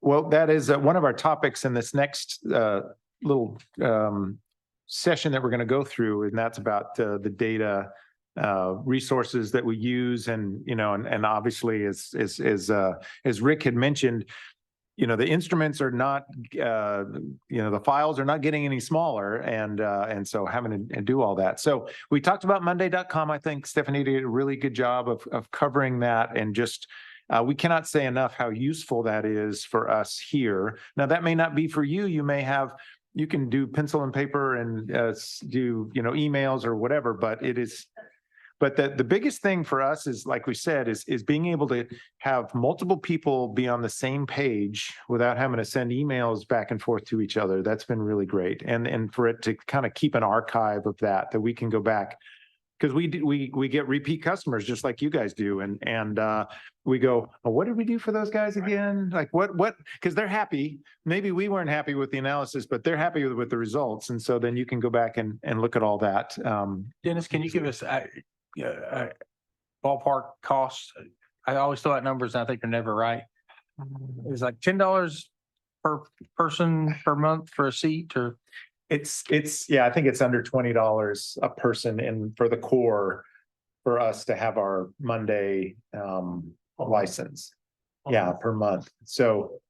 Well, that is one of our topics in this next little session that we're going to go through, and that's about the data resources that we use, and and obviously, as Rick had mentioned, the instruments are not, the files are not getting any smaller, and so having to do all that. So we talked about Monday.com. I think Stephanie did a really good job of covering that, and just we cannot say enough how useful that is for us here. Now, that may not be for you. You can do pencil and paper and do emails or whatever, but it is. But the biggest thing for us is, like we said, is being able to have multiple people be on the same page without having to send emails back and forth to each other. That's been really great, and for it to kind of keep an archive of that we can go back, because we get repeat customers just like you guys do, and we go, oh, what did we do for those guys again? Like what? Because they're happy. Maybe we weren't happy with the analysis, but they're happy with the results, and so then you can go back and look at all that. Dennis, can you give us ballpark costs? I always throw out numbers and I think they're never right. It's like $10 per person per month for a seat, or it's I think it's under $20 a person in for the core for us to have our Monday license. Yeah, per month. So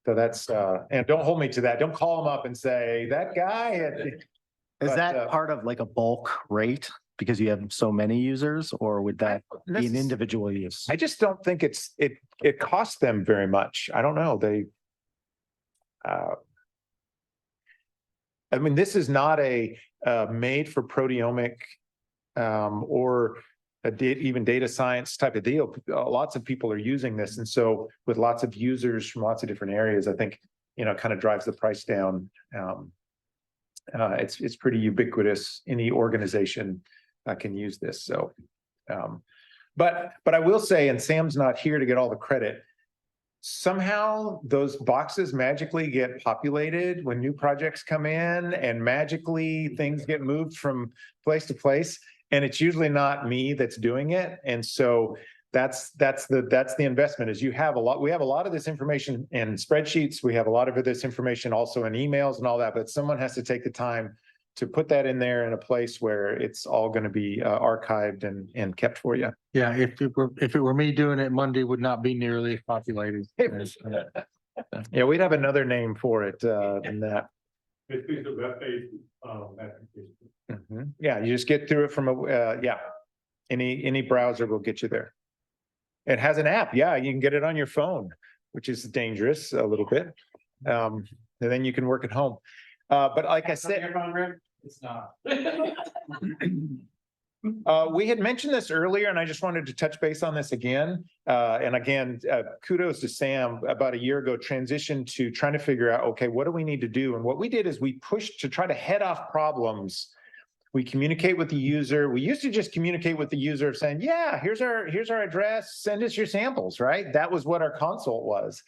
that's and don't hold me to that. Don't call them up and say that guy. Is that part of like a bulk rate because you have so many users, or would that be an individual use? I just don't think it costs them very much. I don't know. I mean, this is not a made for proteomic or even data science type of deal. Lots of people are using this, and so with lots of users from lots of different areas, I think kind of drives the price down. It's pretty ubiquitous. Any organization can use this. So, but I will say, and Sam's not here to get all the credit, somehow those boxes magically get populated when new projects come in, and magically things get moved from place to place, and it's usually not me that's doing it. And so that's the investment, is we have a lot of this information in spreadsheets. We have a lot of this information also in emails and all that, but someone has to take the time to put that in there in a place where it's all going to be archived and kept for you. Yeah, if it were me doing it, Monday would not be nearly as populated. Yeah, we'd have another name for it than that. It's a web-based application. Yeah, you just get through it from any browser will get you there. It has an app. Yeah, you can get it on your phone, which is dangerous a little bit. And then you can work at home. But like I said, It's not. We had mentioned this earlier, and I just wanted to touch base on this again. And again, kudos to Sam. About a year ago, transitioned to trying to figure out, okay, what do we need to do? And what we did is we pushed to try to head off problems. We communicate with the user. We used to just communicate with the user saying, yeah, here's our address, send us your samples, right? That was what our consult was.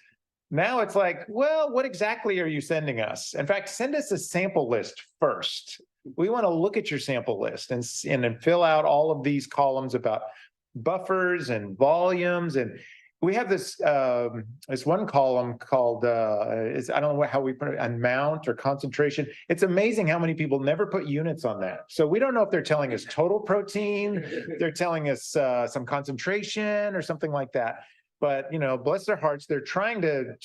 Now it's like, well, what exactly are you sending us? In fact, send us a sample list first. We want to look at your sample list and then fill out all of these columns about buffers and volumes. And we have this one column called, I don't know how we put it, amount or concentration. It's amazing how many people never put units on that. So we don't know if they're telling us total protein, they're telling us some concentration or something like that. But, bless their hearts, they're trying to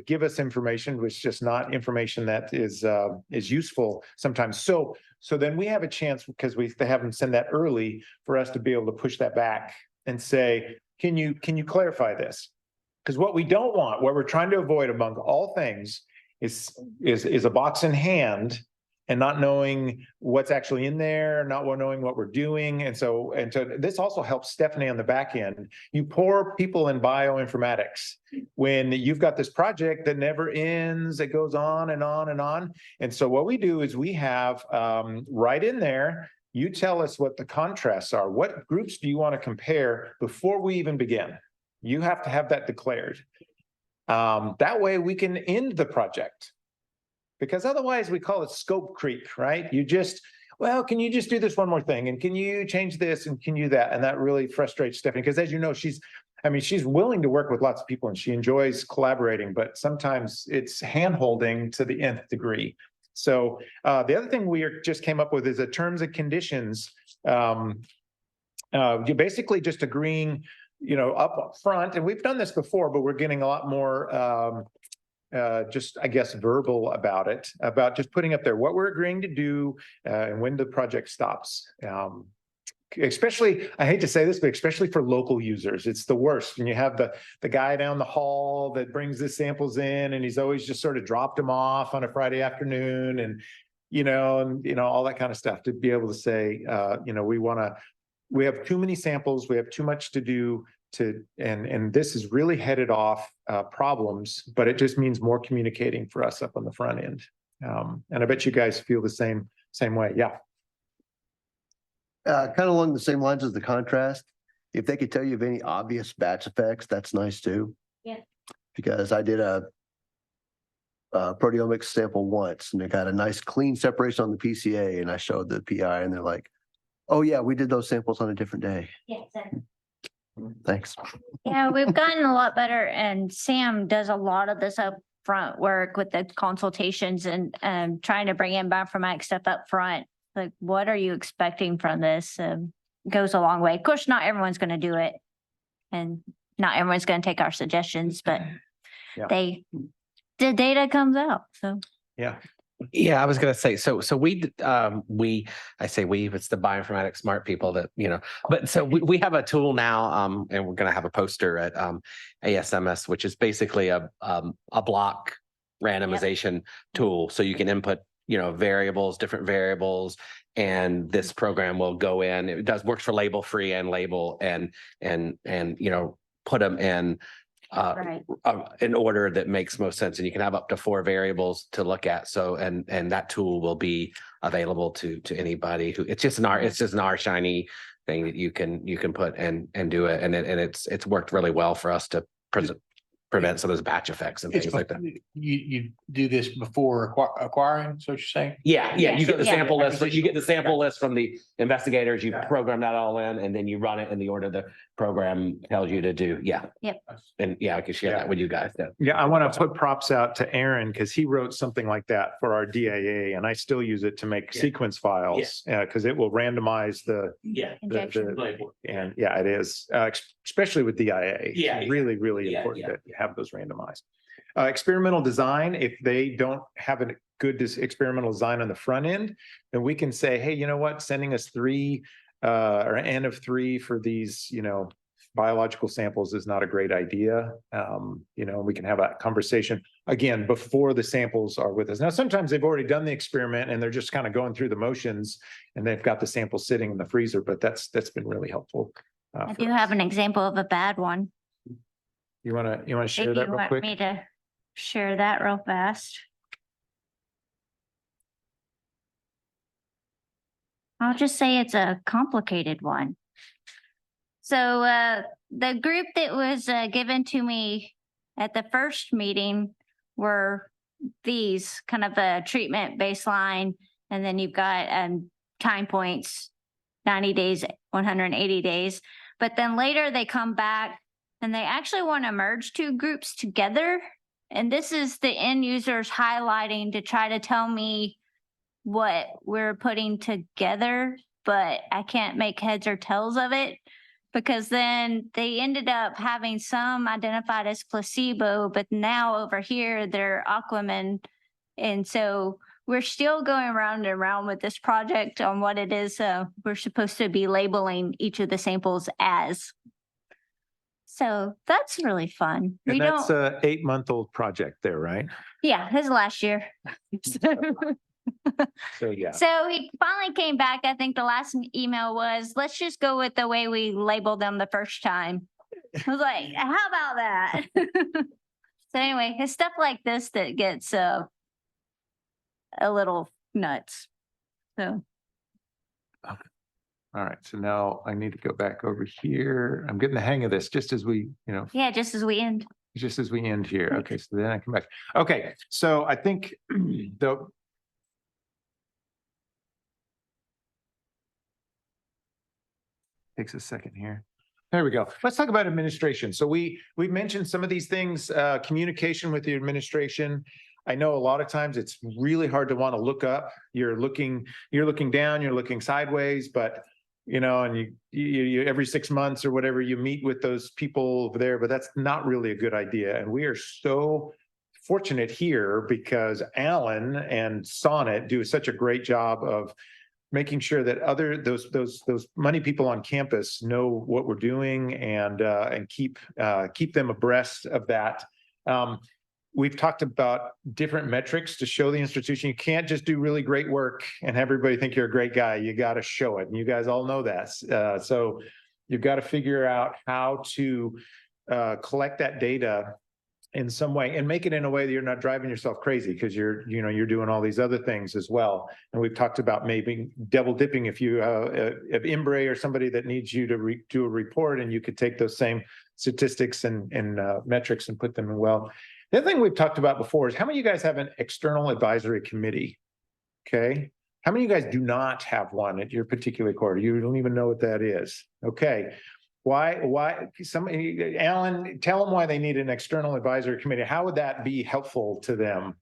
give us information, which is just not information that is useful sometimes. So then we have a chance, because they have them send that early, for us to be able to push that back and say, can you clarify this? Because what we don't want, what we're trying to avoid among all things, is a box in hand and not knowing what's actually in there, not knowing what we're doing. And so this also helps Stephanie on the back end. You poor people in bioinformatics, when you've got this project that never ends, it goes on and on and on. And so what we do is we have right in there, you tell us what the contrasts are. What groups do you want to compare before we even begin? You have to have that declared. That way we can end the project. Because otherwise we call it scope creep, right? Can you just do this one more thing? And can you change this? And can you that? And that really frustrates Stephanie, because as you know, I mean, she's willing to work with lots of people and she enjoys collaborating, but sometimes it's hand-holding to the nth degree. So the other thing just came up with is a terms and conditions. You're basically just agreeing, up front, and we've done this before, but we're getting a lot more just, I guess, verbal about it, about just putting up there what we're agreeing to do and when the project stops. Especially, I hate to say this, but especially for local users, it's the worst. And you have the guy down the hall that brings the samples in, and he's always just sort of dropped them off on a Friday afternoon, and all that kind of stuff. To be able to say, we have too many samples, we have too much to do. And this is really headed off problems, but it just means more communicating for us up on the front end. And I bet you guys feel the same way. Yeah. Kind of along the same lines as the contrast, if they could tell you of any obvious batch effects, that's nice too. Yeah. Because I did a proteomics sample once and it got a nice clean separation on the PCA, and I showed the PI and they're like, oh yeah, we did those samples on a different day. Yeah, exactly. Thanks. Yeah, we've gotten a lot better, and Sam does a lot of this upfront work with the consultations and trying to bring in bioinformatics stuff up front. Like, what are you expecting from this? Goes a long way. Of course, not everyone's going to do it, and not everyone's going to take our suggestions, but Yeah. the data comes out. So Yeah. Yeah, I was going to say, so I say we, it's the bioinformatics smart people that, but so we have a tool now, and we're going to have a poster at ASMS, which is basically a block randomization tool. So you can input, different variables, and this program will go in. It works for label free and label and put them in right. in order that makes most sense, and you can have up to 4 variables to look at. So and that tool will be available to anybody who it's just an R shiny thing that you can put and do it, and it's worked really well for us to prevent some of those batch effects and things like that. You do this before acquiring, so what you're saying? Yeah, you get the Yeah. sample list. You get the sample list from the investigators. You program that all in, and then you run it in the order the program tells you to do. Yeah. Yep. And I can share that with you guys. Yeah, I want to put props out to Aaron because he wrote something like that for our DAA, and I still use it to make sequence files because it will randomize the Injection. and yeah, it is especially with DIA. Yeah, Really, really important that you have those randomized. Experimental design, if they don't have a good experimental design on the front end, then we can say, hey, you know what, sending us 3 or n of 3 for these, biological samples is not a great idea. We can have that conversation again before the samples are with us. Now, sometimes they've already done the experiment and they're just kind of going through the motions and they've got the sample sitting in the freezer, but that's been really helpful. I do have an example of a bad one. You want to share If that you real want quick? me to share that real fast. I'll just say it's a complicated one. So the group that was given to me at the first meeting were these kind of a treatment baseline, and then you've got time points, 90 days, 180 days. But then later they come back and they actually want to merge 2 groups together. And this is the end users highlighting to try to tell me what we're putting together, but I can't make heads or tails of it because then they ended up having some identified as placebo, but now over here they're Aquaman. And so we're still going round and round with this project on what it is we're supposed to be labeling each of the samples as. So that's really fun. And that's a 8-month-old project there, right? Yeah, his last year. So yeah. So he finally came back. I think the last email was, let's just go with the way we labeled them the first time. I was like, how about that? So anyway, it's stuff like this that gets a little nuts. So. Okay. All right. So now I need to go back over here. I'm getting the hang of this just as we, Yeah, just as we end. Just as we end here. Okay. So then I come back. Okay. So I think takes a second here. There we go. Let's talk about administration. So we mentioned some of these things, communication with the administration. I know a lot of times it's really hard to want to look up. You're looking down, you're looking sideways, but and you every 6 months or whatever, you meet with those people over there, but that's not really a good idea. And we are so fortunate here because Alan and Sonnet do such a great job of making sure that those money people on campus know what we're doing and keep them abreast of that. We've talked about different metrics to show the institution. You can't just do really great work and have everybody think you're a great guy. You got to show it. And you guys all know that. So you've got to figure out how to collect that data in some way and make it in a way that you're not driving yourself crazy because you're doing all these other things as well. And we've talked about maybe double dipping if you have Imbre or somebody that needs you to do a report, and you could take those same statistics and metrics and put them in well. The other thing we've talked about before is how many of you guys have an external advisory committee? Okay. How many of you guys do not have one at your particular quarter? You don't even know what that is. Okay. Why, Alan, tell them why they need an external advisory committee. How would that be helpful to them?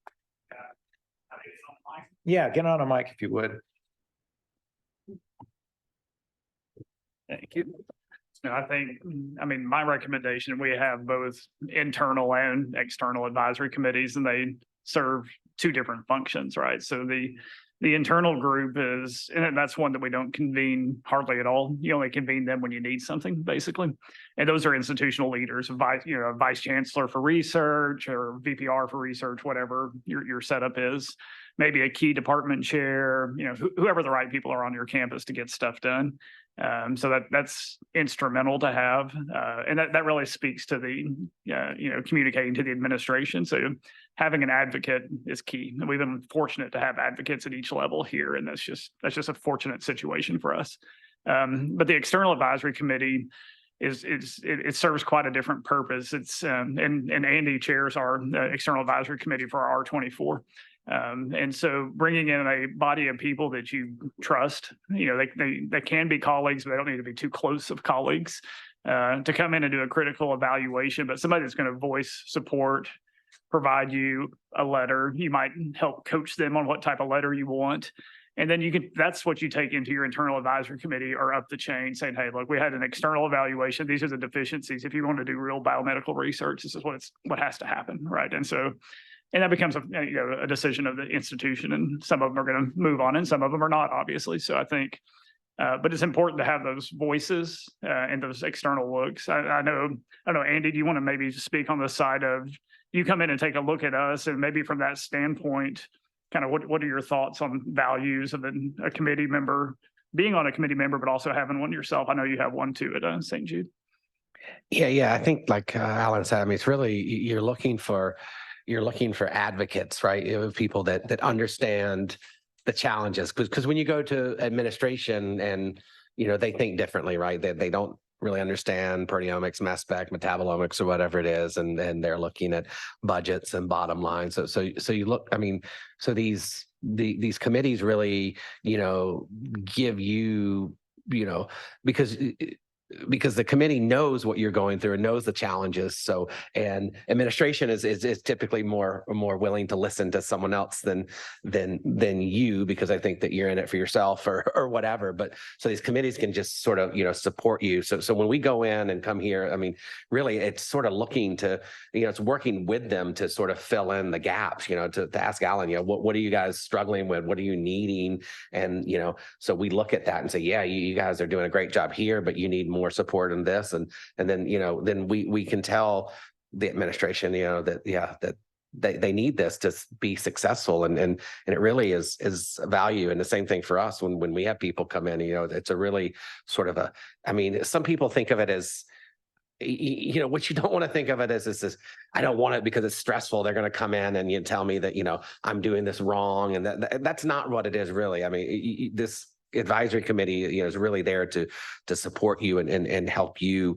Yeah, get on a mic if you would. Thank you. My recommendation, we have both internal and external advisory committees, and they serve two different functions, right? So the internal group is, and that's one that we don't convene hardly at all. You only convene them when you need something, basically. And those are institutional leaders, vice chancellor for research or VPR for research, whatever your setup is. Maybe a key department chair, whoever the right people are on your campus to get stuff done. So that's instrumental to have, and that really speaks to the communicating to the administration. So having an advocate is key. And we've been fortunate to have advocates at each level here, and that's just a fortunate situation for us. But the external advisory committee it serves quite a different purpose. It's and Andy chairs our external advisory committee for our R24. And so bringing in a body of people that you trust, they can be colleagues, but they don't need to be too close of colleagues, to come in and do a critical evaluation, but somebody that's going to voice support, provide you a letter. You might help coach them on what type of letter you want. And then that's what you take into your internal advisory committee or up the chain saying, hey, look, we had an external evaluation. These are the deficiencies. If you want to do real biomedical research, this is what has to happen. Right. And that becomes a decision of the institution, and some of them are going to move on and some of them are not, obviously. So I think, but it's important to have those voices and those external looks. I know, Andy, do you want to maybe speak on the side of you come in and take a look at us, and maybe from that standpoint, kind of what are your thoughts on values of a committee member, being on a committee member, but also having one yourself? I know you have one too at St. Jude. Yeah. I think like Alan said, it's really, you're looking for advocates, right? People that understand the challenges, because when you go to administration and, they think differently, right? They don't really understand proteomics, mass spec, metabolomics, or whatever it is. And they're looking at budgets and bottom lines. So you look, so these committees really, give you, because the committee knows what you're going through and knows the challenges. So, and administration is typically more willing to listen to someone else than you, because I think that you're in it for yourself or whatever. But so these committees can just sort of, support you. So when we go in and come here, really it's sort of looking to, it's working with them to sort of fill in the gaps, to ask Alan, what are you guys struggling with? What are you needing? And, so we look at that and say, yeah, you guys are doing a great job here, but you need more support in this. And then, then we can tell the administration, that they need this to be successful. And it really is a value. And the same thing for us when we have people come in, it's a really sort of some people think of it as, what you don't want to think of it as is I don't want it because it's stressful. They're going to come in and tell me that, I'm doing this wrong. And that's not what it is really. advisory committee, is really there to support you and help you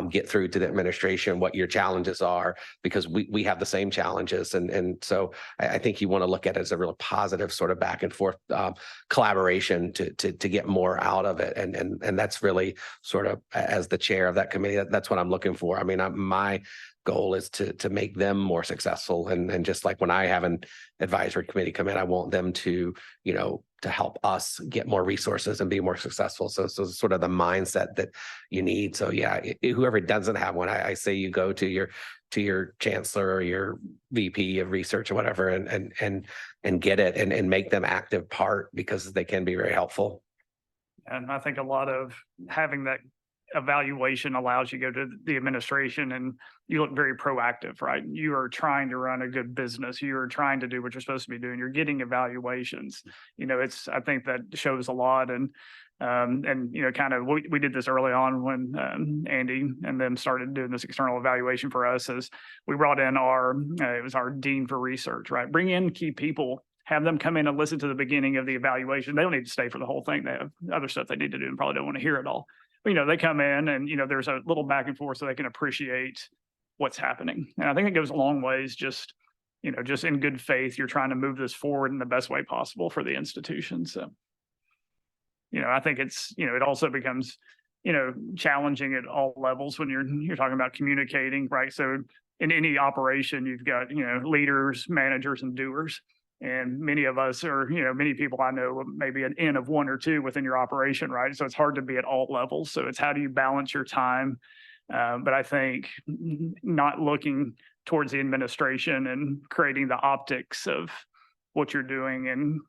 get through to the administration what your challenges are, because we have the same challenges. And so I think you want to look at it as a real positive sort of back and forth collaboration to get more out of it. And that's really sort of, as the chair of that committee, that's what I'm looking for. I mean, my goal is to make them more successful. And just like when I have an advisory committee come in, I want them to help us get more resources and be more successful. So sort of the mindset that you need. So yeah, whoever doesn't have one, I say you go to your chancellor or your VP of research or whatever and get it and make them active part, because they can be very helpful. And I think a lot of having that evaluation allows you to go to the administration and you look very proactive, right? You are trying to run a good business. You are trying to do what you're supposed to be doing. You're getting evaluations. I think that shows a lot. And kind of, we did this early on when Andy and them started doing this external evaluation for us. As we brought in it was our dean for research, right? Bring in key people, have them come in and listen to the beginning of the evaluation. They don't need to stay for the whole thing. They have other stuff they need to do and probably don't want to hear it all. But, they come in and, there's a little back and forth so they can appreciate what's happening. And I think it goes a long ways, just in good faith, you're trying to move this forward in the best way possible for the institution. So, I think it also becomes, challenging at all levels when you're talking about communicating, right? So in any operation, you've got, leaders, managers, and doers. And many of us are, many people I know, maybe an N of one or two within your operation, right? So it's hard to be at all levels. So it's how do you balance your time? But I think not looking towards the administration and creating the optics of what you're doing and,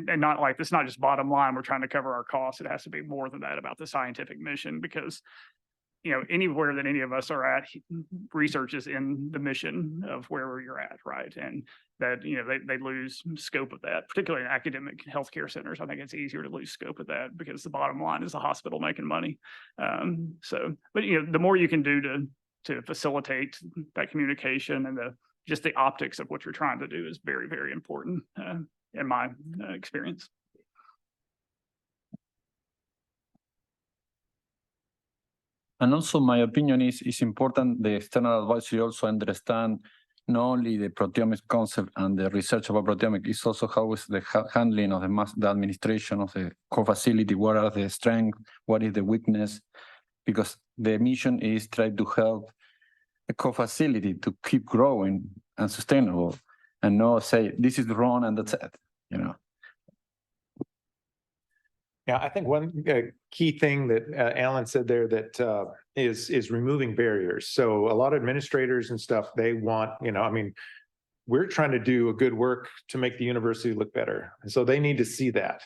and not like, it's not just bottom line, we're trying to cover our costs. It has to be more than that about the scientific mission, because anywhere that any of us are at, research is in the mission of wherever you're at, right? And that, they lose scope of that, particularly in academic healthcare centers. I think it's easier to lose scope of that because the bottom line is the hospital making money. But the more you can do to facilitate that communication and just the optics of what you're trying to do is very, very important in my experience. And also, my opinion is it's important the external advisory also understand not only the proteomics concept and the research about proteomics, it's also how is the handling of the administration of the core facility, what are the strengths, what is the weakness, because the mission is try to help a core facility to keep growing and sustainable, and not say this is wrong and that's it, Yeah, I think one key thing that Alan said there that is removing barriers. So a lot of administrators and stuff, they want, we're trying to do a good work to make the university look better. And so they need to see that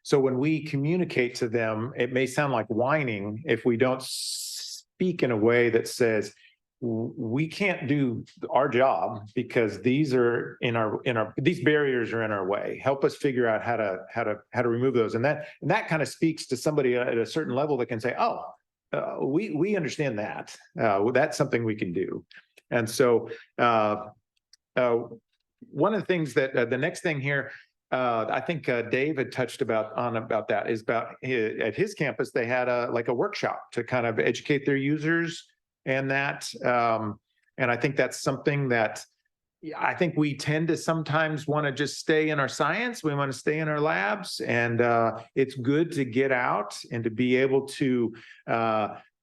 so when we communicate to them, it may sound like whining if we don't speak in a way that says, we can't do our job because these are these barriers are in our way. Help us figure out how to remove those. And that kind of speaks to somebody at a certain level that can say, we understand that. That's something we can do. And so one of the things that the next thing here, I think Dave had touched about that is about at his campus, they had a workshop to kind of educate their users and that. And I think that's something that I think we tend to sometimes want to just stay in our science. We want to stay in our labs, and it's good to get out and to be able to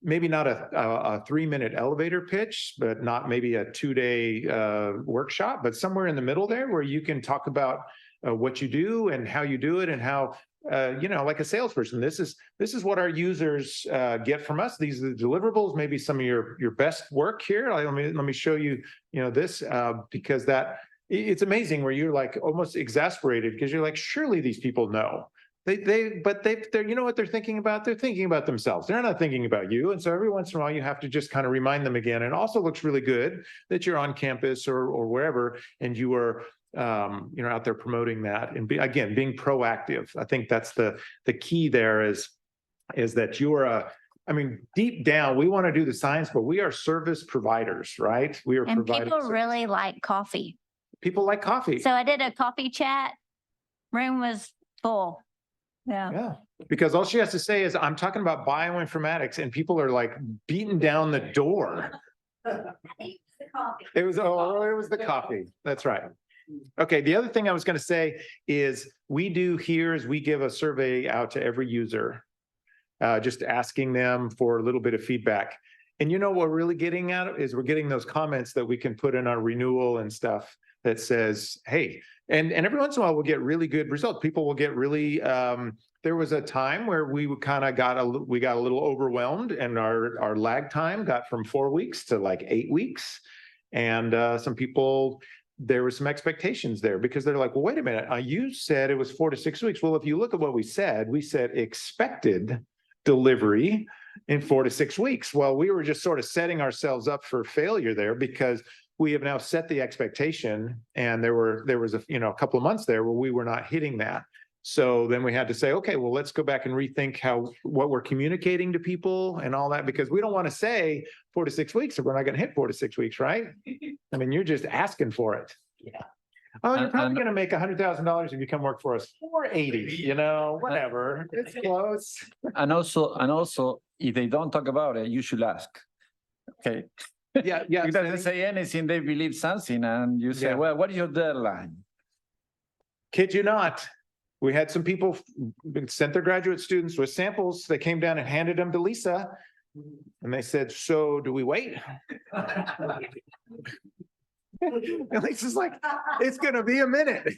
maybe not a 3-minute elevator pitch, but not maybe a 2-day workshop, but somewhere in the middle there where you can talk about what you do and how you do it and how, like a salesperson, this is what our users get from us. These are the deliverables, maybe some of your best work here. Let me show you, this, because it's amazing where you're like almost exasperated because you're like, surely these people know. They're what they're thinking about? They're thinking about themselves. They're not thinking about you. And so every once in a while you have to just kind of remind them again. And it also looks really good that you're on campus or wherever, and you are out there promoting that and being proactive. I think that's the key there is that you're deep down, we want to do the science, but we are service providers, right? We are and providing people service. really like coffee. People like coffee. So I did a coffee chat. Room was full. Yeah. Yeah, because all she has to say is, I'm talking about bioinformatics, and people are like beating down the door. It was the coffee. That's right. Okay, the other thing I was going to say is we do here is we give a survey out to every user, just asking them for a little bit of feedback. And what we're really getting at is we're getting those comments that we can put in our renewal and stuff that says, hey, and every once in a while we'll get really good results. People will get really, there was a time where we kind of got a little overwhelmed, and our lag time got from 4 weeks to like 8 weeks. And some people, there were some expectations there because they're like, well, wait a minute, you said it was 4 to 6 weeks. Well, if you look at what we said expected delivery in 4 to 6 weeks. Well, we were just sort of setting ourselves up for failure there because we have now set the expectation, and there was a couple of months there where we were not hitting that. So then we had to say, okay, well, let's go back and rethink what we're communicating to people and all that, because we don't want to say 4 to 6 weeks if we're not going to hit 4 to 6 weeks, right? I mean, you're just asking for it. Yeah. Oh, you're probably And- going to make $100,000 if you come work for us. 480, whatever. It's close. And also, if they don't talk about it, you should ask. Okay. Yeah, yeah. If they say anything, they believe something, and you say, Yeah. well, what is your deadline? Kid you not. We had some people sent their graduate students with samples. They came down and handed them to Lisa. And they said, so do we wait? And Lisa's like, it's going to be a minute.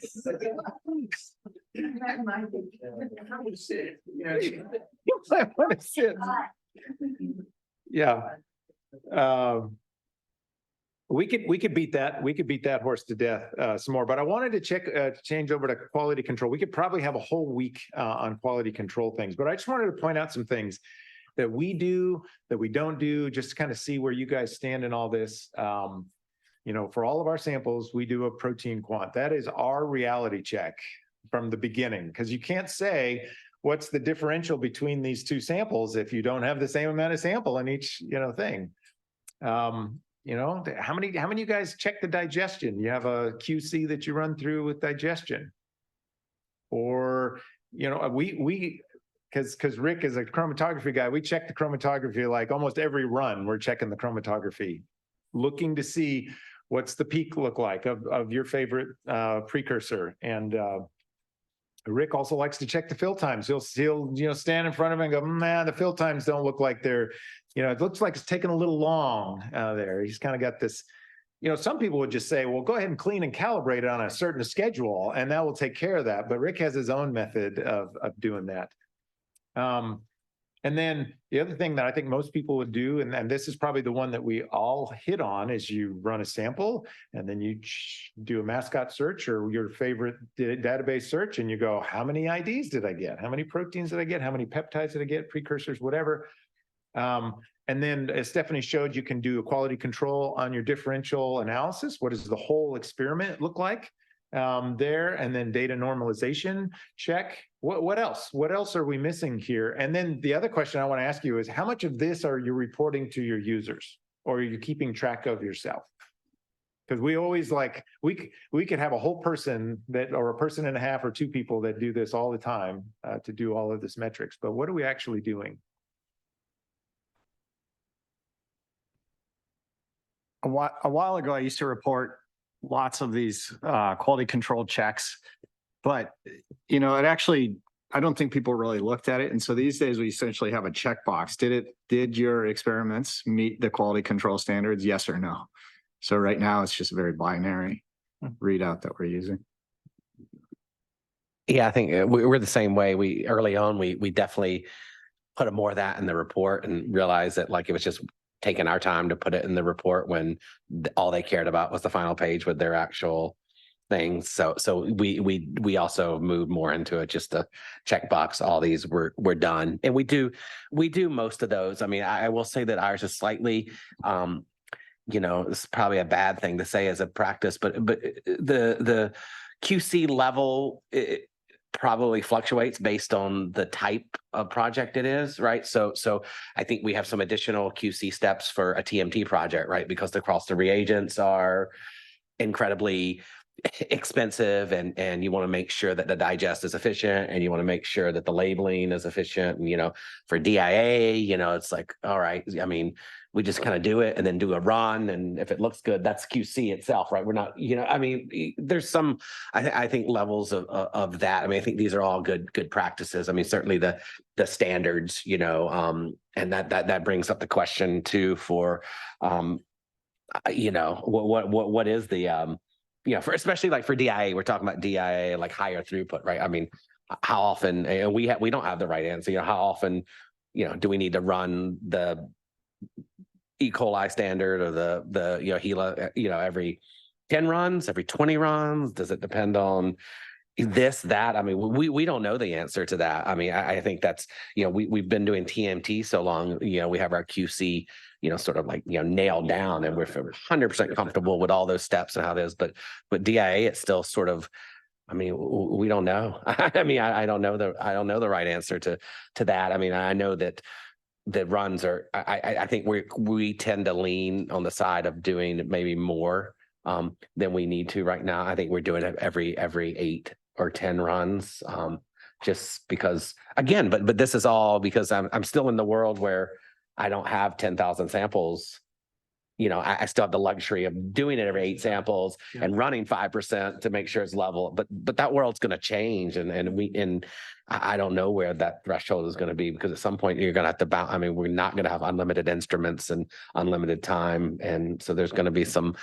I want to sit. Yeah. We could beat that. We could beat that horse to death some more. But I wanted to change over to quality control. We could probably have a whole week on quality control things. But I just wanted to point out some things that we do, that we don't do, just to kind of see where you guys stand in all this. For all of our samples, we do a protein quant. That is our reality check from the beginning, because you can't say what's the differential between these two samples if you don't have the same amount of sample in each thing. How many of you guys check the digestion? You have a QC that you run through with digestion, or because Rick is a chromatography guy, we check the chromatography like almost every run. We're checking the chromatography, looking to see what's the peak look like of your favorite precursor. And Rick also likes to check the fill times. He'll stand in front of him and go, man, the fill times don't look like they're, it looks like it's taking a little long there. He's kind of got this, some people would just say, well, go ahead and clean and calibrate it on a certain schedule, and that will take care of that. But Rick has his own method of doing that. And then the other thing that I think most people would do, and this is probably the one that we all hit on, is you run a sample and then you do a mascot search or your favorite database search, and you go, how many IDs did I get? How many proteins did I get? How many peptides did I get? Precursors, whatever. And then as Stephanie showed, you can do a quality control on your differential analysis. What does the whole experiment look like there? And then data normalization check. What else? What else are we missing here? And then the other question I want to ask you is, how much of this are you reporting to your users, or are you keeping track of yourself? Because we always we could have a whole person or a person and a half or two people that do this all the time to do all of this metrics. But what are we actually doing? A while ago, I used to report lots of these quality control checks, but it actually, I don't think people really looked at it. And so these days we essentially have a checkbox. Did your experiments meet the quality control standards? Yes or no? So right now it's just a very binary readout that we're using. Yeah, I think we're the same way. Early on, we definitely put more of that in the report and realized that it was just taking our time to put it in the report when all they cared about was the final page with their actual things. So we also moved more into it, just to check box all these were done. And we do most of those. I mean, I will say that ours is slightly it's probably a bad thing to say as a practice, but the QC level, it probably fluctuates based on the type of project it is, right? So I think we have some additional QC steps for a TMT project, right? Because across the reagents are incredibly expensive and you want to make sure that the digest is efficient and you want to make sure that the labeling is efficient. And, for DIA, it's like, all right, I mean, we just kind of do it and then do a run. And if it looks good, that's QC itself, right? We're not, I mean, there's some, I think levels of that. I mean, I think these are all good practices. I mean, certainly the standards, and that brings up the question too for, what is the, for especially like for DIA, we're talking about DIA, like higher throughput, right? I mean, how often, and we don't have the right answer, how often, do we need to run the E. coli standard or the HeLa, every 10 runs, every 20 runs? Does it depend on this, that? I mean, we don't know the answer to that. I mean, I think that's, we've been doing TMT so long, we have our QC, sort of like, nailed down, and we're 100% comfortable with all those steps and how it is. But DIA, it's still sort of, I mean, we don't know. I mean, I don't know the right answer to that. I mean, I know that the runs are, I think we tend to lean on the side of doing maybe more than we need to right now. I think we're doing it every 8 or 10 runs, just because, again, but this is all because I'm still in the world where I don't have 10,000 samples. I still have the luxury of doing it every 8 samples and running 5% to make sure it's level. But that world's going to change, and I don't know where that threshold is going to be, because at some point you're going to have to bounce. I mean, we're not going to have unlimited instruments and unlimited time, and so there's going to be some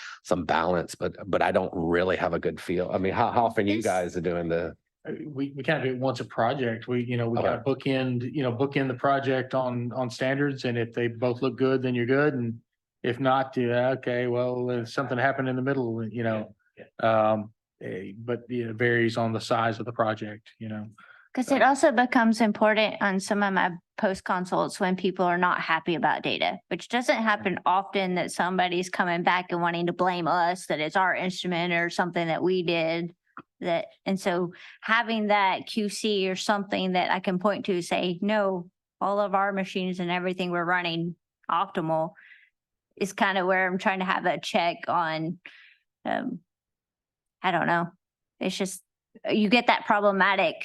balance. But I don't really have a good feel. I mean, how often you guys are doing the? We kind of do it once a project. We kind of bookend the project on standards, and if they both look good, then you're good. And if not, okay, well, something happened in the middle, but it varies on the size of the project, Because it also becomes important on some of my post consults when people are not happy about data, which doesn't happen often, that somebody's coming back and wanting to blame us, that it's our instrument or something that we did. And so having that QC or something that I can point to, say, no, all of our machines and everything we're running optimal, is kind of where I'm trying to have a check on. I don't know. It's just, you get that problematic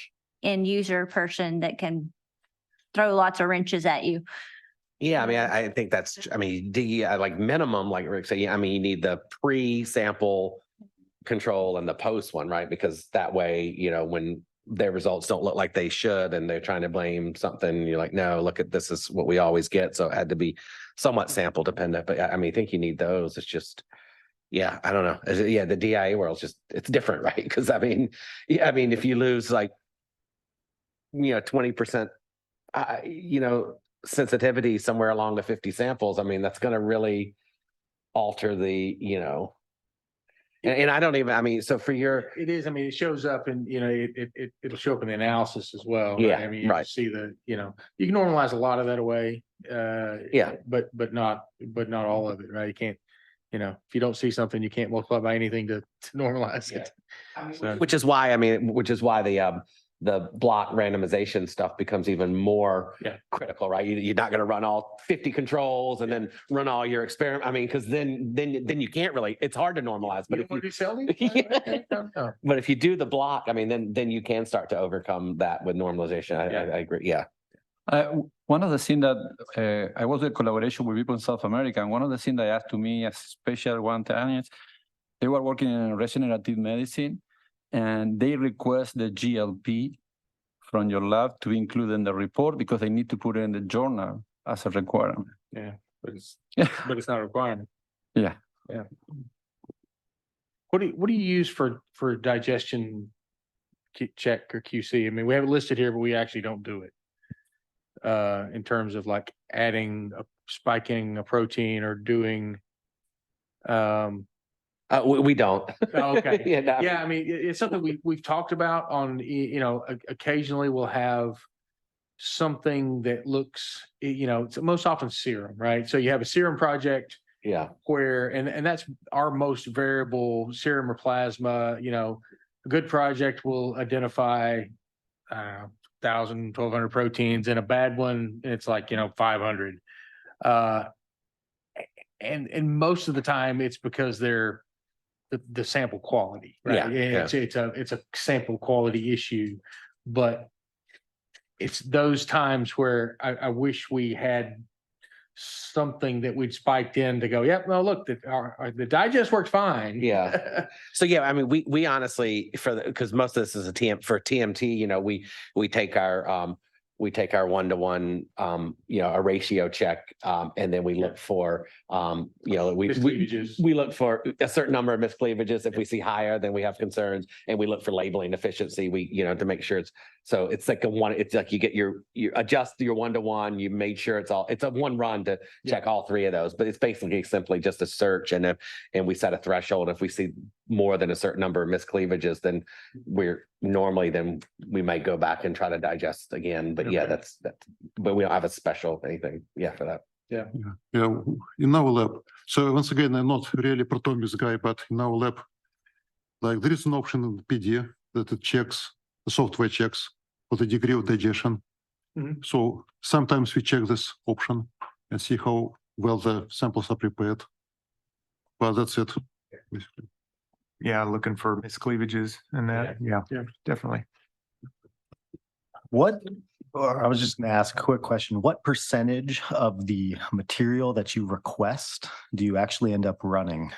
end user person that can throw lots of wrenches at you. Yeah, I mean, I think that's, I mean, like minimum, like Rick said, I mean, you need the pre-sample control and the post one, right? Because that way, when their results don't look like they should and they're trying to blame something, you're like, no, look at this is what we always get. So it had to be somewhat sample dependent. But I mean, I think you need those. It's just, yeah, I don't know. The DIA world's just, it's different, right? Because I mean, if you lose like, 20%, sensitivity somewhere along the 50 samples, I mean, that's going to really alter the, and I don't even, I mean, so for your. It is, I mean, it shows up and, it'll show up in the analysis as well. Yeah, I mean, right. See you can normalize a lot of that away. But not all of it, right? You can't, if you don't see something, you can't multiply by anything to normalize it. So. Which is why the block randomization stuff becomes even more critical, right? You're not going to run all 50 controls and then run all your experiment. I mean, because then you can't really. It's hard to normalize. But but if you do the block, I mean, then you can start to overcome that with normalization. I agree. Yeah. One of the things that I was in collaboration with people in South America, and one of the things they asked to me as special one time is they were working in regenerative medicine, and they request the GLP from your lab to be included in the report because they need to put it in the journal as a requirement. Yeah, but it's not a requirement. Yeah. What do you use for digestion check or QC? I mean, we have it listed here, but we actually don't do it. In terms of like spiking a protein or doing. We don't. Oh, okay. Yeah, I mean, it's something we've talked about on, occasionally we'll have something that looks, it's most often serum, right? So you have a serum project. Yeah. Where, and that's our most variable, serum or plasma. A good project will identify, 1,000, 1,200 proteins, and a bad one, it's like, 500. And most of the time it's because they're the sample quality, right? Yeah, yeah. It's a sample quality issue, but it's those times where I wish we had something that we'd spiked in to go, yep, no, look, the digest works fine. Yeah. So yeah, I mean, we honestly because most of this is for TMT, you know, we take our 1-to-1 a ratio check, and then we look for Miscleavages. we look for a certain number of miscleavages. If we see higher, then we have concerns, and we look for labeling efficiency. To make sure it's like you get you adjust your 1-to-1, you made sure it's a one run to check all three of those, but it's basically simply just a search, and we set a threshold. If we see more than a certain number of miscleavages, then we might go back and try to digest again. But yeah, that's but we don't have a special anything for that. Yeah, in our lab. So once again, I'm not really Proteomics guy, but in our lab, like there is an option in PD that it checks, the software checks for the degree of digestion. So sometimes we check this option and see how well the samples are prepared. But that's it, basically. Yeah, looking for miscleavages and that. Yeah, definitely. I was just gonna ask a quick question. What percentage of the material that you request do you actually end up running?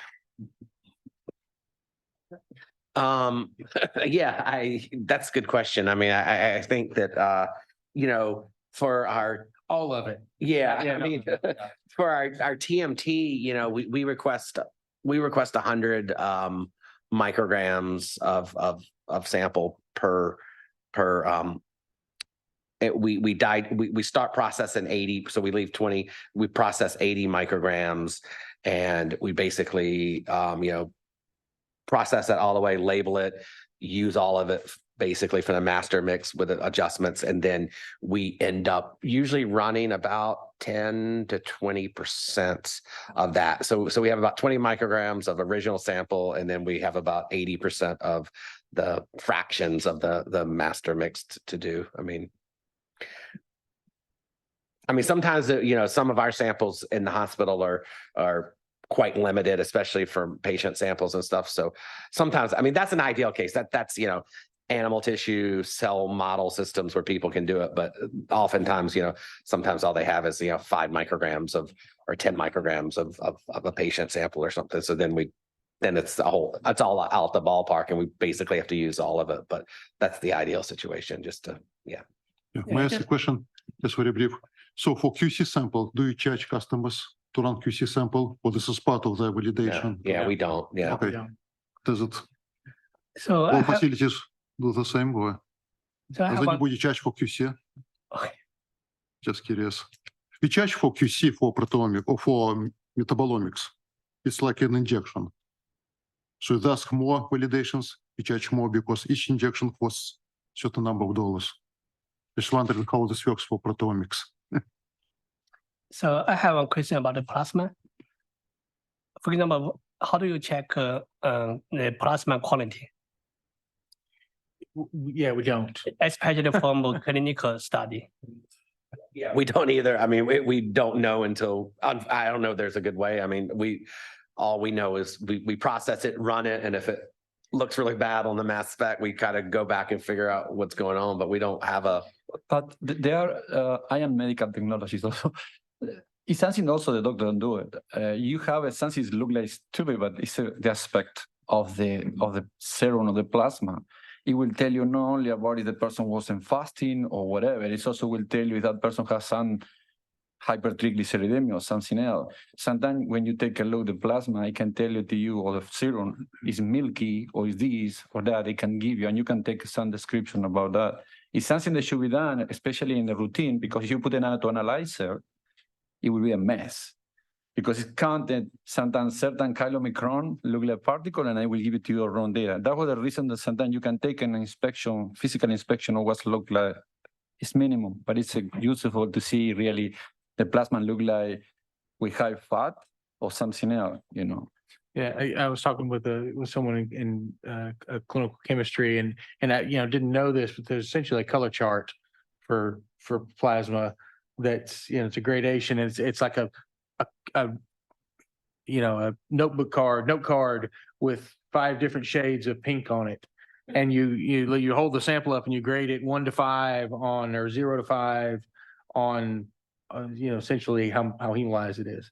That's a good question. I mean, I think that for our All of it. I mean, for our TMT, we request 100 micrograms of sample per we start processing 80, so we leave 20, we process 80 micrograms, and we basically process it all the way, label it, use all of it basically for the master mix with the adjustments, and then we end up usually running about 10 to 20% of that. So we have about 20 micrograms of original sample, and then we have about 80% of the fractions of the master mix to do. I mean, sometimes some of our samples in the hospital are quite limited, especially for patient samples and stuff. So sometimes, I mean, that's an ideal case. That's animal tissue cell model systems where people can do it, but oftentimes, sometimes all they have is 5 micrograms or 10 micrograms of a patient sample or something. So then it's all out the ballpark, and we basically have to use all of it. But that's the ideal situation. May I ask a question? Just very brief. So for QC sample, do you charge customers to run QC sample, or this is part of the validation? We don't. Yeah. Okay. Does it? So all facilities do the same, or does anybody charge for QC? Okay. Just curious. We charge for QC for proteomics or for metabolomics. It's like an injection. So you ask more validations, you charge more because each injection costs a certain number of dollars. Just wondering how this works for proteomics. So I have a question about the plasma. For example, how do you check the plasma quality? We don't. Especially from a clinical study. Yeah, we don't either. I mean, we don't know until I don't know if there's a good way. I mean, all we know is we process it, run it, and if it looks really bad on the mass spec, we kind of go back and figure out what's going on, but we don't have a. But there are, I am medical technologist also. It's something also the doctor don't do it. You have something that look like stupid, but it's the aspect of the serum of the plasma. It will tell you not only about if the person wasn't fasting or whatever. It also will tell you if that person has some hypertriglyceridemia or something else. Sometimes when you take a look at the plasma, I can tell you to you, or the serum is milky or is this or that. It can give you, and you can take some description about that. It's something that should be done, especially in the routine, because if you put an auto analyzer, it will be a mess. Because it counted sometimes certain kilomicron look like particle, and I will give it to you wrong data. That was the reason that sometimes you can take an inspection, physical inspection of what's look like. It's minimum, but it's useful to see really the plasma look like with high fat or something else, Yeah, I was talking with someone in clinical chemistry, and I didn't know this, but there's essentially a color chart for plasma that's it's a gradation. It's like a note card with 5 different shades of pink on it. And you hold the sample up and you grade it 1 to 5 on, or 0 to 5 on, essentially how hemolyzed it is.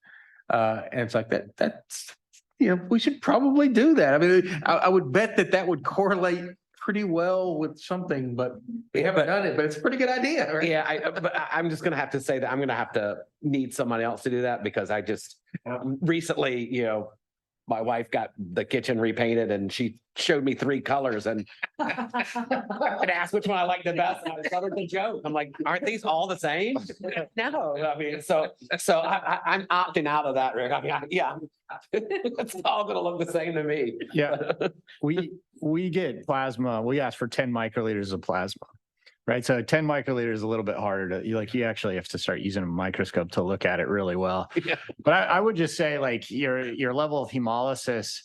And it's like that's, we should probably do that. I mean, I would bet that would correlate pretty well with something, but we haven't done it, but it's a pretty good idea, right? Yeah, but I'm just gonna have to say that I'm gonna have to need somebody else to do that because I just recently, my wife got the kitchen repainted and she showed me 3 colors and I asked which one I liked the best. And I discovered the joke. I'm like, aren't these all the same? No, I mean, so I'm opting out of that, Rick. I mean, yeah, it's all gonna look the same to me. Yeah, we get plasma. We ask for 10 microliters of plasma, right? So 10 microliters is a little bit harder to, you actually have to start using a microscope to look at it really well. Yeah. But I would just say like your level of hemolysis,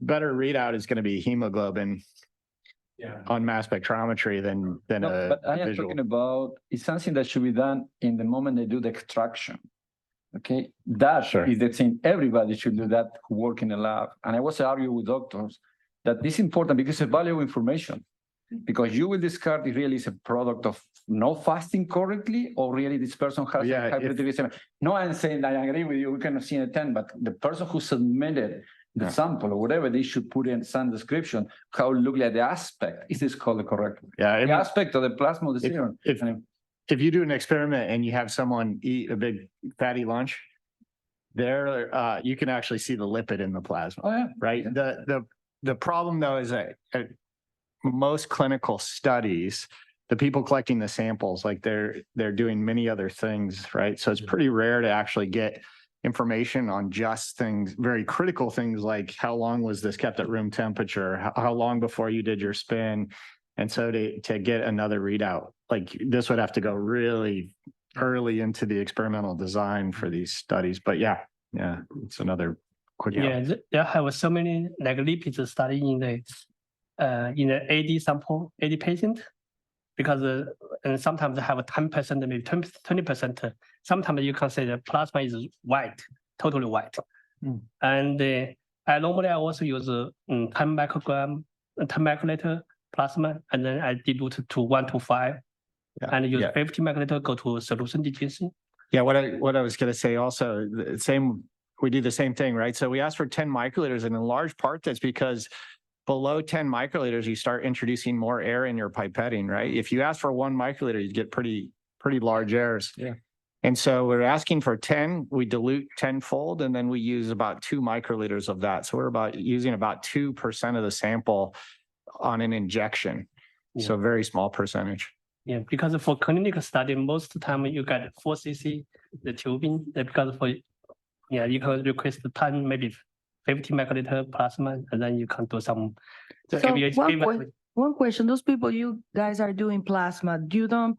better readout is going to be hemoglobin on mass spectrometry than No, but I am visual. talking about, it's something that should be done in the moment they do the extraction. Okay, that is the thing. Everybody should do that who work in a lab. And I was arguing with doctors that this is important because it's valuable information. Because you will discard if really is a product of not fasting correctly or really this person has hyperthyroidism. No, I'm saying I agree with you, we cannot see in a 10, but the person who submitted the sample or whatever, they should put in some description how it look like the aspect. Is this called the correct? Yeah, the aspect of the plasma of the serum. If you do an experiment and you have someone eat a big fatty lunch, there you can actually see the lipid in the plasma. Oh yeah. Right. The problem though is that most clinical studies, the people collecting the samples, like they're doing many other things, right? So it's pretty rare to actually get information on just things, very critical things like how long was this kept at room temperature, how long before you did your spin. And so to get another readout, like this would have to go really early into the experimental design for these studies. But yeah, it's another quick. Yeah, there have so many like lipid study in the AD sample, AD patient, because sometimes they have a 10%, maybe 20%. Sometimes you can say the plasma is white, totally white. And I normally also use 10 microliter plasma, and then I dilute to 1 to 5, and use 50 microliter, go to solution digestion. Yeah, what I was going to say also, we do the same thing, right? So we ask for 10 microliters, and in large part that's because below 10 microliters, you start introducing more air in your pipetting, right? If you ask for 1 microliter, you get pretty large errors. Yeah. And so we're asking for 10, we dilute 10-fold, and then we use about 2 microliters of that. So we're using about 2% of the sample on an injection. So a very small percentage. Yeah, because for clinical study, most of the time you get 4 cc, the tubing, because for, you can request 10, maybe 50 microliter plasma, and then you can do some. So one question, those people you guys are doing plasma, you don't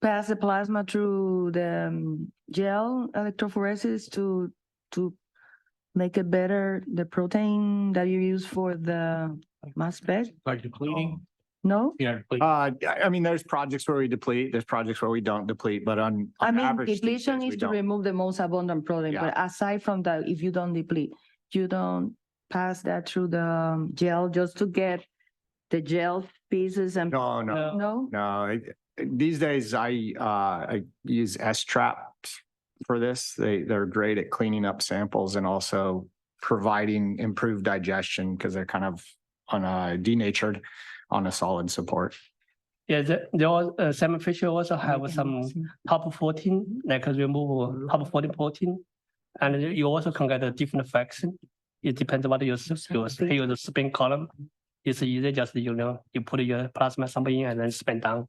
pass the plasma through the gel electrophoresis to make it better, the protein that you use for the mass spec? Like depleting? No? Yeah. I mean, there's projects where we deplete, there's projects where we don't deplete, but on average, depletion is to remove the most abundant protein, but aside from that, if you don't deplete, you don't pass that through the gel just to get the gel pieces and No. These days I use S-traps for this. They're great at cleaning up samples and also providing improved digestion because they're kind of denatured on a solid support. Yeah, there was Simon Fisher also have some top 14, like remove top 14 protein, and you also can get a different fraction. It depends what you use. He use spin column. It's easy, just you put your plasma sample in and then spin down,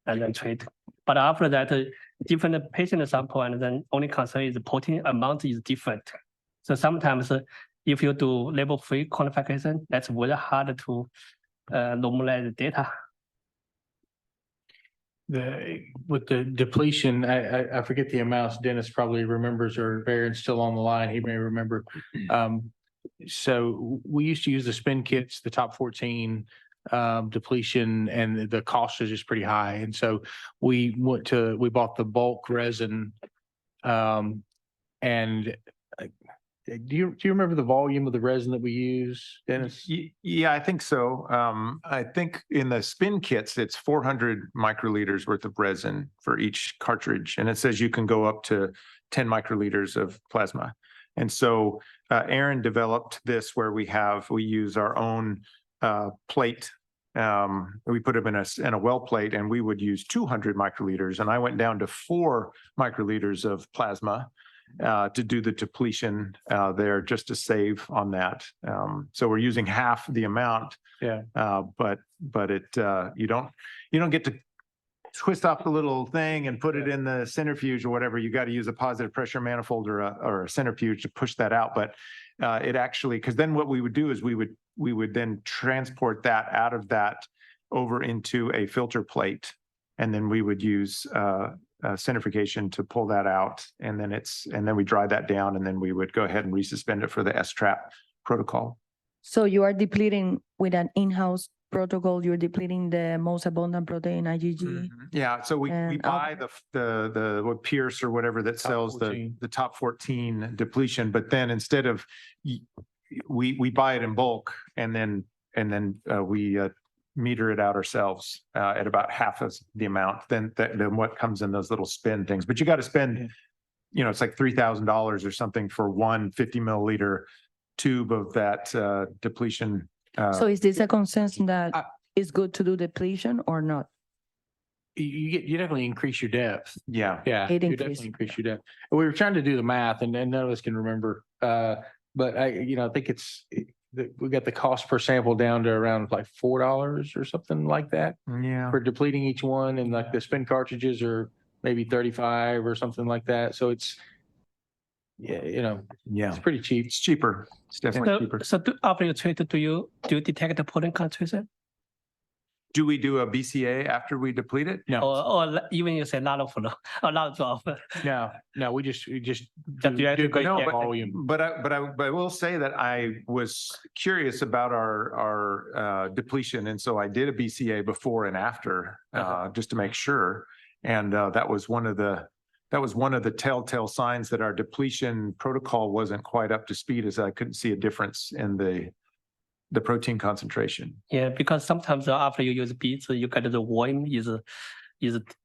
and then treat. But after that, different patient sample, and then only concern is the protein amount is different. So sometimes if you do label-free quantification, that's very hard to normalize the data. With the depletion, I forget the amounts. Dennis probably remembers, or Aaron's still on the line. He may remember. So we used to use the spin kits, the top 14 depletion, and the cost is just pretty high. And so we bought the bulk resin, and Do you remember the volume of the resin that we use, Dennis? Yeah, I think so. I think in the spin kits, it's 400 microliters worth of resin for each cartridge. And it says you can go up to 10 microliters of plasma. And so Aaron developed this where we use our own plate. We put them in a well plate and we would use 200 microliters. And I went down to 4 microliters of plasma to do the depletion there just to save on that. So we're using half the amount. Yeah. But it you don't get to twist off the little thing and put it in the centrifuge or whatever. You got to use a positive pressure manifold or a centrifuge to push that out. But it actually, because then what we would do is we would then transport that out of that over into a filter plate, and then we would use centrifugation to pull that out, and then we dry that down, and then we would go ahead and resuspend it for the S-trap protocol. So you are depleting with an in-house protocol, you're depleting the most abundant protein, IgG. Yeah, so we And buy the what Pierce or whatever that sells the top 14 depletion, but then instead of we buy it in bulk and then we meter it out ourselves at about half of the amount than what comes in those little spin things. But you got to spend, it's like $3,000 or something for one 50 milliliter tube of that depletion. So is this a consensus that it's good to do depletion or not? You definitely increase your depth. Yeah. Yeah, It you increase. definitely increase your depth. We were trying to do the math and none of us can remember. But I think we got the cost per sample down to around like $4 or something like that Yeah. for depleting each one. And like the spin cartridges are maybe 35 or something like that. So it's, it's pretty cheap. It's cheaper. It's definitely cheaper. So after you treat, do you detect the pollen concentration? Do we do a BCA after we deplete it? No, Or even you say nanoflow or nanodrop? no, we just you have do to go the check. volume. But I will say that I was curious about our depletion, and so I did a BCA before and after just to make sure. And that was one of the telltale signs that our depletion protocol wasn't quite up to speed, as I couldn't see a difference in the protein concentration. Yeah, because sometimes after you use beads, you get the volume is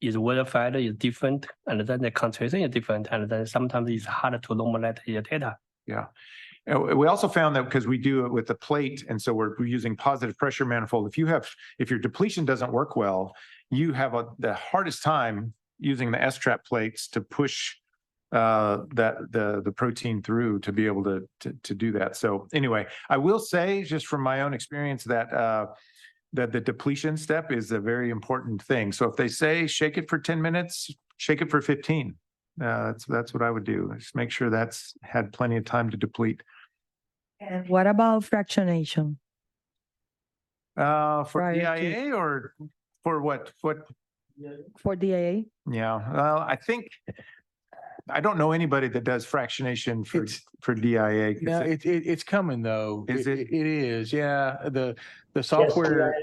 verified, is different, and then the concentration is different, and then sometimes it's hard to normalize your data. Yeah. We also found that because we do it with the plate, and so we're using positive pressure manifold. If your depletion doesn't work well, you have the hardest time using the S-trap plates to push the protein through to be able to do that. So anyway, I will say just from my own experience that that the depletion step is a very important thing. So if they say shake it for 10 minutes, shake it for 15. That's what I would do. Just make sure that's had plenty of time to deplete. And what about fractionation? For Prior to- DIA or for what? For DIA? Yeah, well, I don't know anybody that does fractionation for DIA. No, it's coming though. Is it? It is, yeah. The software.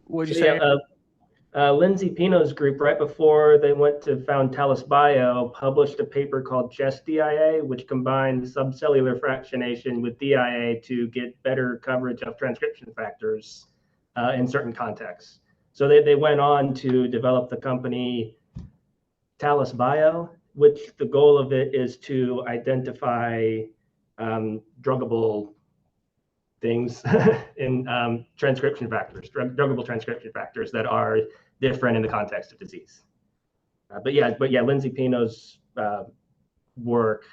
What'd you say? Lindsay Pino's group, right before they went to found Talis Bio, published a paper called Just DIA, which combined subcellular fractionation with DIA to get better coverage of transcription factors in certain contexts. So they went on to develop the company Talis Bio, which the goal of it is to identify druggable things in transcription factors, druggable transcription factors that are different in the context of disease. But yeah, Lindsay Pino's work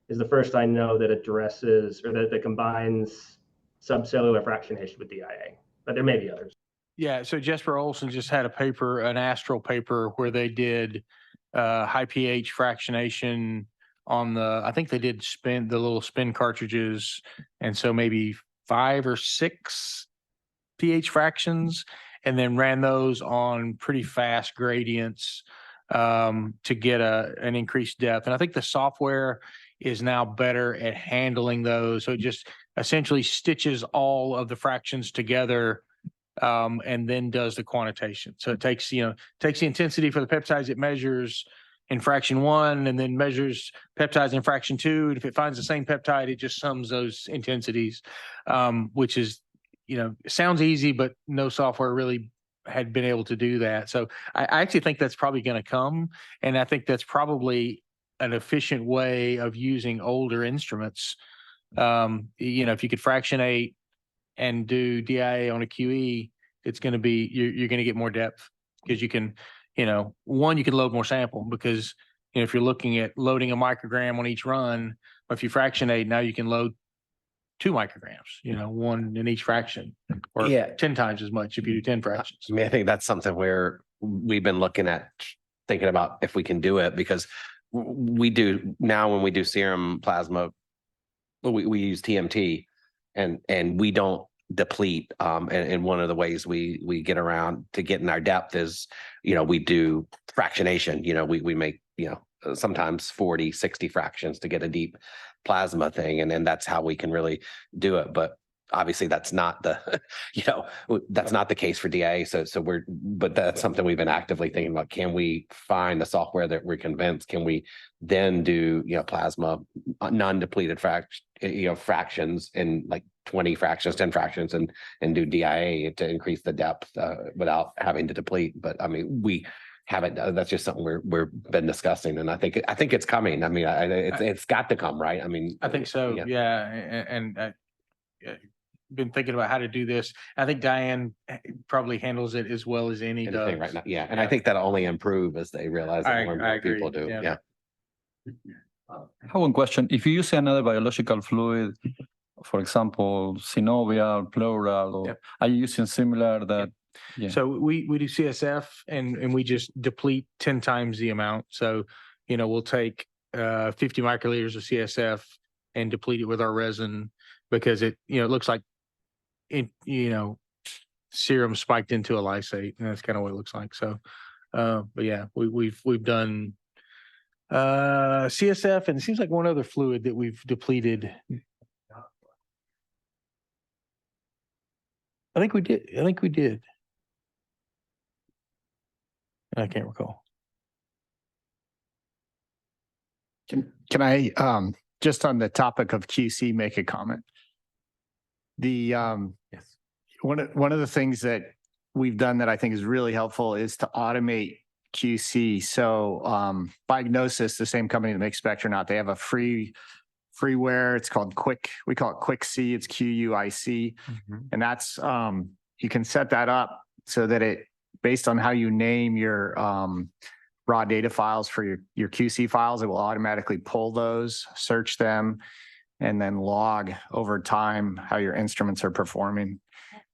is the first I know that addresses or that combines subcellular fractionation with DIA, but there may be others. Yeah, so Jesper Olson just had a paper, an Astral paper, where they did high pH fractionation on I think they did the little spin cartridges, and so maybe 5 or 6 pH fractions, and then ran those on pretty fast gradients to get an increased depth. And I think the software is now better at handling those. So it just essentially stitches all of the fractions together and then does the quantitation. So it takes the intensity for the peptides it measures in fraction 1 and then measures peptides in fraction 2. And if it finds the same peptide, it just sums those intensities, which is, sounds easy, but no software really had been able to do that. So I actually think that's probably going to come. And I think that's probably an efficient way of using older instruments. If you could fractionate and do DIA on a QE, it's going to be, you're going to get more depth because you can, one, you can load more sample because, if you're looking at loading a microgram on each run, or if you fractionate, now you can load 2 micrograms, one in each fraction, or 10 times as much if you do 10 fractions. I mean, I think that's something where we've been looking at, thinking about if we can do it, because we do now when we do serum plasma, we use TMT and we don't deplete. And one of the ways we get around to getting our depth is, we do fractionation, we make, sometimes 40, 60 fractions to get a deep plasma thing. And then that's how we can really do it. But obviously that's not the, that's not the case for DIA. So but that's something we've been actively thinking about. Can we find a software that we're convinced, can we then do, plasma non-depleted fractions in like 20 fractions, 10 fractions and do DIA to increase the depth without having to deplete. But I mean, we haven't, that's just something we've been discussing. And I think it's coming. I mean, it's got to come, right? I mean, I think so. Yeah. And been thinking about how to do this. I think Diane probably handles it as well as any does right now. Yeah. And I think that'll only improve as they realize that more and more people do. Yeah. I have one question. If you use another biological fluid, for example, synovial, pleural, or are you using similar that? Yeah. So we do CSF and we just deplete 10 times the amount. So, we'll take 50 microliters of CSF and deplete it with our resin because it looks like serum spiked into a lysate, and that's kind of what it looks like. So, but yeah, we've done CSF, and it seems like one other fluid that we've depleted. I think we did. I can't recall. Can I, just on the topic of QC, make a comment? Yes. One of the things that we've done that I think is really helpful is to automate QC. So Biognosys, the same company that makes Spectronaut, they have a freeware. It's called we call it Quick C. It's QUIC. And that's, you can set that up so that it, based on how you name your raw data files for your QC files, it will automatically pull those, search them, and then log over time how your instruments are performing.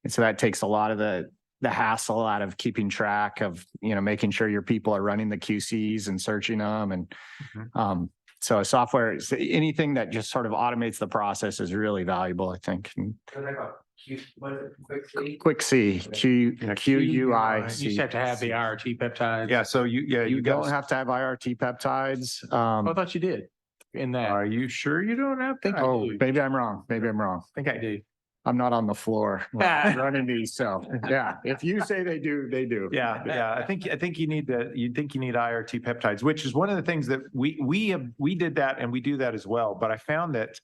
And so that takes a lot of the hassle out of keeping track of, making sure your people are running the QCs and searching them. And so a software, anything that just sort of automates the process is really valuable, I think. Quick C, QUIC. You just have to have the IRT peptides. Yeah. So You don't have to have IRT peptides. I thought you did in that. Are you sure you don't have to? Oh, Maybe I'm wrong. I think I do. I'm not on the floor running these. So yeah, if you say they do, they do. Yeah. I think you need IRT peptides, which is one of the things that we did that, and we do that as well. But I found that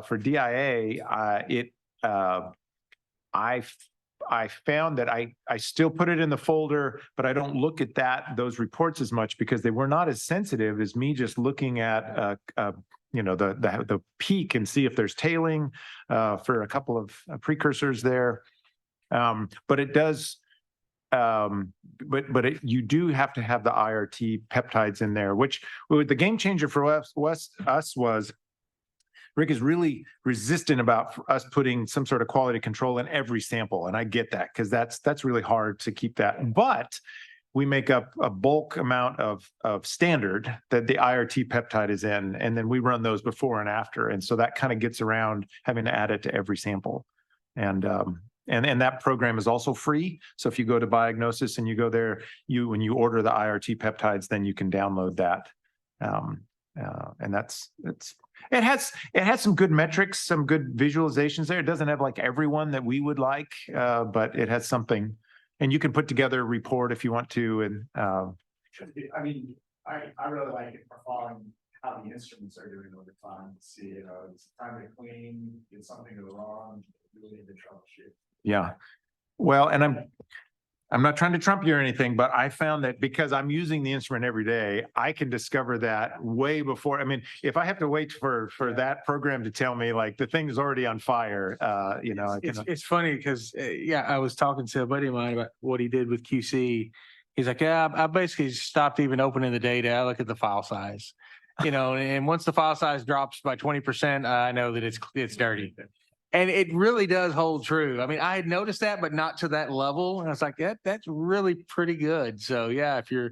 for DIA, I found that I still put it in the folder, but I don't look at those reports as much because they were not as sensitive as me just looking at the peak and see if there's tailing for a couple of precursors there. But it does, you do have to have the IRT peptides in there, which the game changer for us was Rick is really resistant about us putting some sort of quality control in every sample. And I get that because that's really hard to keep that. But we make up a bulk amount of standard that the IRT peptide is in, and then we run those before and after. And so that kind of gets around having to add it to every sample. And that program is also free. So if you go to Biognosys and you go there, when you order the IRT peptides, then you can download that. And it has some good metrics, some good visualizations there. It doesn't have like everyone that we would like, but it has something. And you can put together a report if you want to. And I really like it for following how the instruments are doing over time, to see, it's time to clean, did something go wrong, really need to troubleshoot. Yeah. Well, and I'm not trying to trump you or anything, but I found that because I'm using the instrument every day, I can discover that way before. I mean, if I have to wait for that program to tell me like the thing is already on fire, I can. It's funny because, I was talking to a buddy of mine about what he did with QC. He's like, yeah, I basically stopped even opening the data. I look at the file size, and once the file size drops by 20%, I know that it's dirty. And it really does hold true. I mean, I had noticed that, but not to that level. And I was like, that's really pretty good. So yeah, if your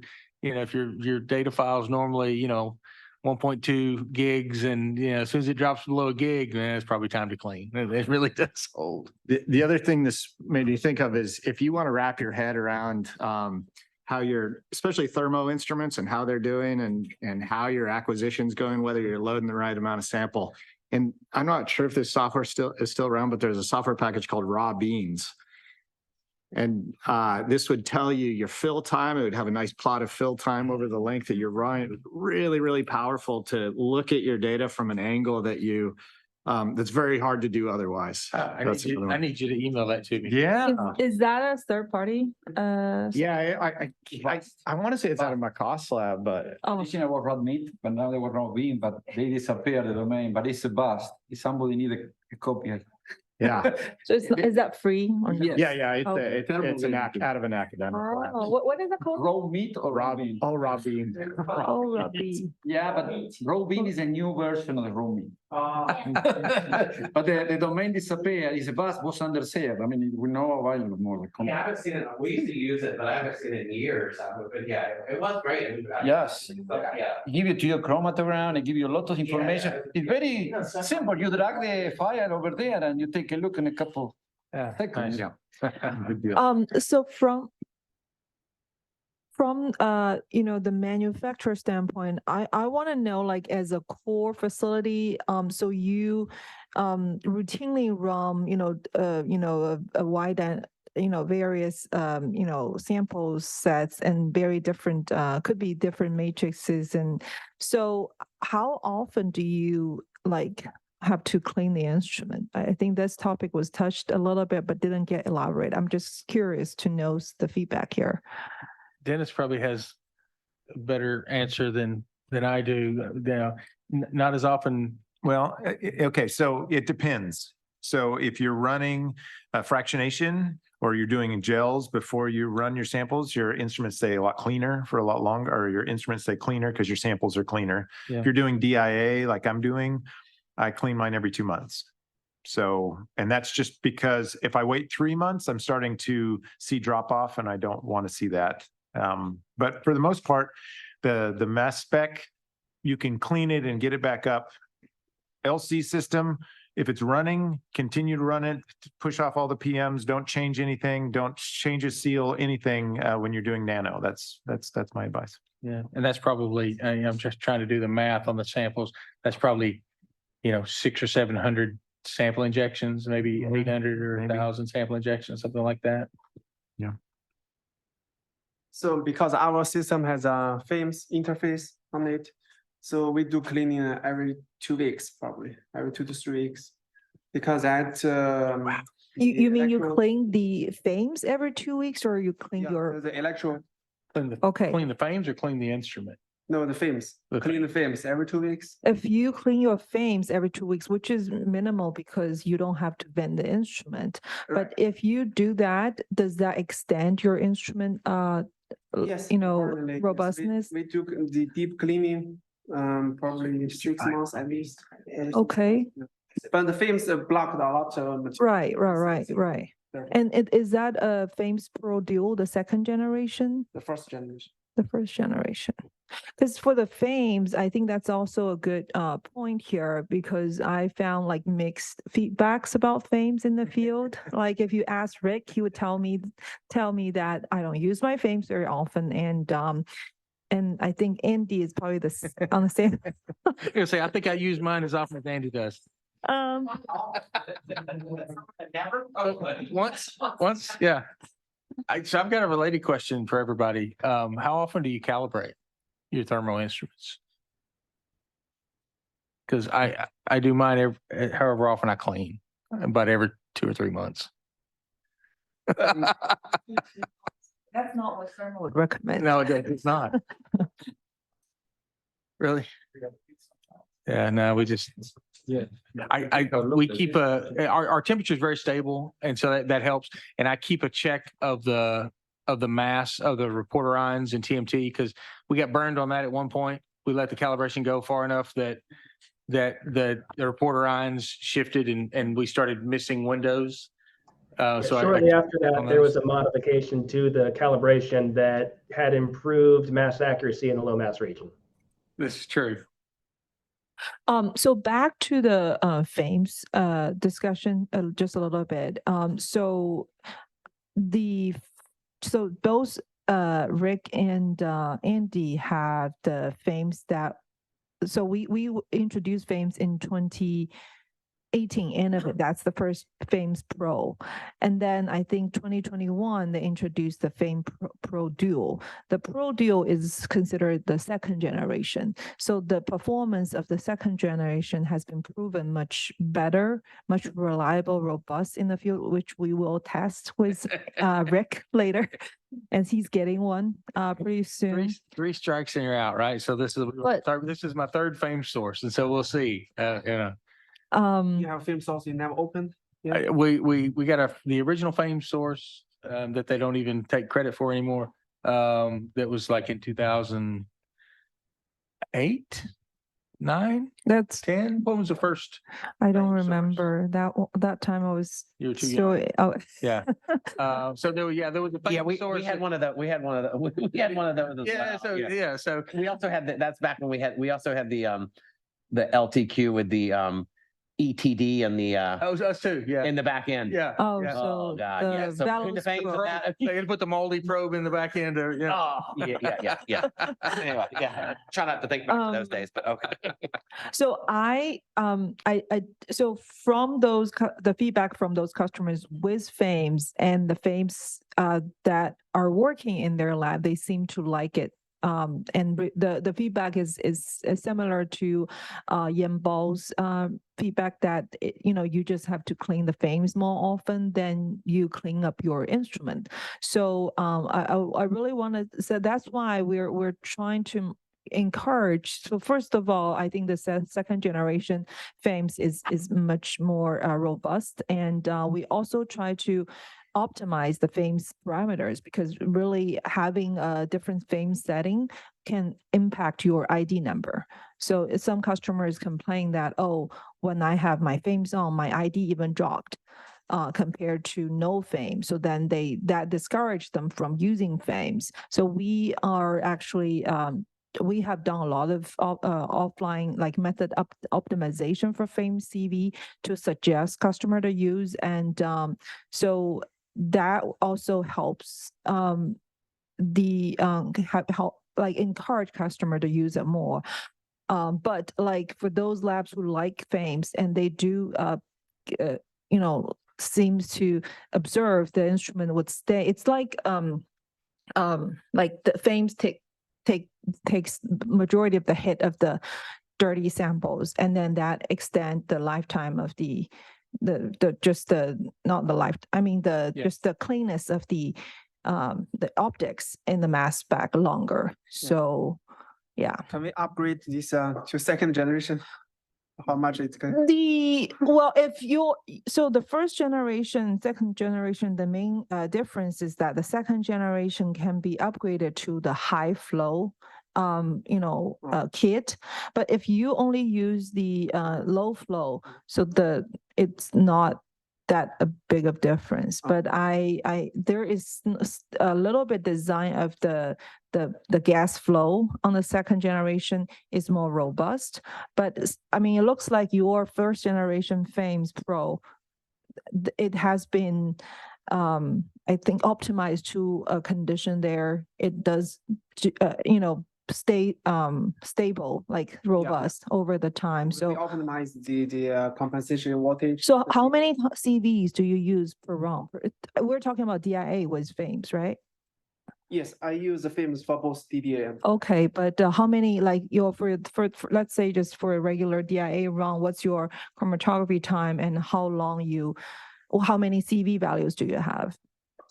data file is normally, 1.2 gigs and, as soon as it drops below a gig, man, it's probably time to clean. It really does hold. The other thing this made me think of is if you want to wrap your head around how your, especially thermo instruments and how they're doing and how your acquisition's going, whether you're loading the right amount of sample. And I'm not sure if this software is still around, but there's a software package called Raw Beans. And this would tell you your fill time. It would have a nice plot of fill time over the length that you're running. It was really, really powerful to look at your data from an angle that that's very hard to do otherwise. I need you to email that to me. Yeah. Is that a third party? Yeah, I want to say it's out of my cost lab, but Teaching about raw meat, but now they were raw bean, but they disappeared the domain, but it's a bust. If somebody need a copy. yeah, So is that free or no? Yes. yeah. Okay. It's out of an academic lab. Oh, what is it called? Raw meat or raw bean? Oh, raw bean. Oh, Robbie. Yeah, but raw bean is a new version of the raw meat. But the domain disappeared. It's a bust was under sale. I mean, we know a while more. I haven't seen it. We used to use it, but I haven't seen it in years. But yeah, it was great. Yes. Yeah. Give it to your chromatogram and give you a lot of information. It's very simple. You drag the file over there and you take a look in a couple seconds. Nice. Yeah. So from the manufacturer standpoint, I want to know, like, as a core facility, so you routinely run a wide various sample sets and very different could be different matrices. And so how often do you have to clean the instrument? I think this topic was touched a little bit but didn't get elaborate. I'm just curious to know the feedback here. Dennis probably has a better answer than I do. Not as often. Well, okay, so it depends. So if you're running a fractionation or you're doing gels before you run your samples, your instruments stay a lot cleaner for a lot longer, or your instruments stay cleaner because your samples are cleaner. Yeah. If you're doing DIA like I'm doing, I clean mine every 2 months. So, and that's just because if I wait 3 months, I'm starting to see drop off and I don't want to see that. But for the most part, the mass spec, you can clean it and get it back up. LC system, if it's running, continue to run it, push off all the PMs, don't change anything, don't change a seal, anything when you're doing nano. That's my advice. Yeah, and that's probably, I'm just trying to do the math on the samples. That's probably, 600 or 700 sample injections, maybe 800 or 1,000 sample injections, something like that. Yeah. So because our system has a FAMES interface on it, so we do cleaning every 2 weeks, probably every 2 to 3 weeks. Because that you mean you clean the FAMES every 2 weeks, or you clean the electro? Clean the FAMES or clean the instrument? No, the FAMES. Clean the FAMES every 2 weeks. If you clean your FAMES every 2 weeks, which is minimal because you don't have to bend the instrument, but if you do that, does that extend your instrument Yes, robustness? We took the deep cleaning, probably 6 months at least. Okay. But the FAMES blocked a lot of material. Right. And is that a FAMES Pro Dual, the second generation? The first generation. The first generation. Because for the FAMES, I think that's also a good point here, because I found mixed feedbacks about FAMES in the field. Like if you ask Rick, he would tell me that I don't use my FAMES very often, and I think Andy is probably on the same. I think I use mine as often as Andy does. Never. Once, yeah. So I've got a related question for everybody. How often do you calibrate? your thermal instruments. Because I do mine however often I clean, about every 2 or 3 months. That's not what thermal would recommend. No, it's not. Really? Yeah, no, we just, we keep our temperature is very stable, and so that helps. And I keep a check of the mass of the reporter ions and TMT, because we got burned on that at one point. We let the calibration go far enough that the reporter ions shifted and we started missing windows. Shortly after that, there was a modification to the calibration that had improved mass accuracy in the low mass region. This is true. So back to the FAMES discussion just a little bit. So those Rick and Andy have the FAMES that. So we introduced FAMES in 2018, end of it. That's the first FAMES Pro. And then I think 2021, they introduced the FAME Pro Dual. The Pro Dual is considered the second generation. So the performance of the second generation has been proven much better, much reliable, robust in the field, which we will test with Rick later. And he's getting one pretty soon. Three strikes and you're out, right? So this is my third FAME source, and so we'll see. You have FAME source you never opened? Yeah. We got the original FAME source that they don't even take credit for anymore. That was like in 2008, 9, that's 10. What was the first? I don't remember that time. I was You were too still young. yeah. So there was a FAME source. We had one of those. We had one of those. Yeah. So we also had that's back when we also had the LTQ with the ETD and the was us too. Yeah. in the back end. Yeah. Oh, yeah. Oh God. Yeah. So Valve the FAMES of that. They had put the moldy probe in the back end. Oh, yeah. Anyway, yeah. Try not to think back to those days, but okay. So so from the feedback from those customers with FAMES and the FAMES that are working in their lab, they seem to like it. And the feedback is similar to Yenbo's feedback that you just have to clean the FAMES more often than you clean up your instrument. So I really want to say that's why we're trying to encourage. So first of all, I think the second generation FAMES is much more robust, and we also try to optimize the FAMES parameters, because really having a different FAMES setting can impact your ID number. So some customers complain that, oh, when I have my FAMES on, my ID even dropped compared to no FAMES. So then that discouraged them from using FAMES. So we are actually we have done a lot of offline method optimization for FAMES CV to suggest customer to use, and so that also helps help encourage customer to use it more. But for those labs who like FAMES and they do seems to observe the instrument would stay. It's like the FAMES takes majority of the hit of the dirty samples, and then that extend the lifetime of just the cleanness of the optics in the mass spec longer. So yeah. Can we upgrade this to second generation? How much it's going? The first generation, second generation, the main difference is that the second generation can be upgraded to the high flow kit, but if you only use the low flow, so it's not that a big of difference. But there is a little bit design of the gas flow on the second generation is more robust. But it looks like your first generation FAMES Pro, it has been I think optimized to a condition there. It does stay stable, robust over the time. So we optimize the compensation voltage. So how many CVs do you use per run? We're talking about DIA with FAMES, right? Yes, I use the FAMES for both DDA and Okay, but how many, like your, for, let's say just for a regular DIA run, what's your chromatography time and how long you, or how many CV values do you have?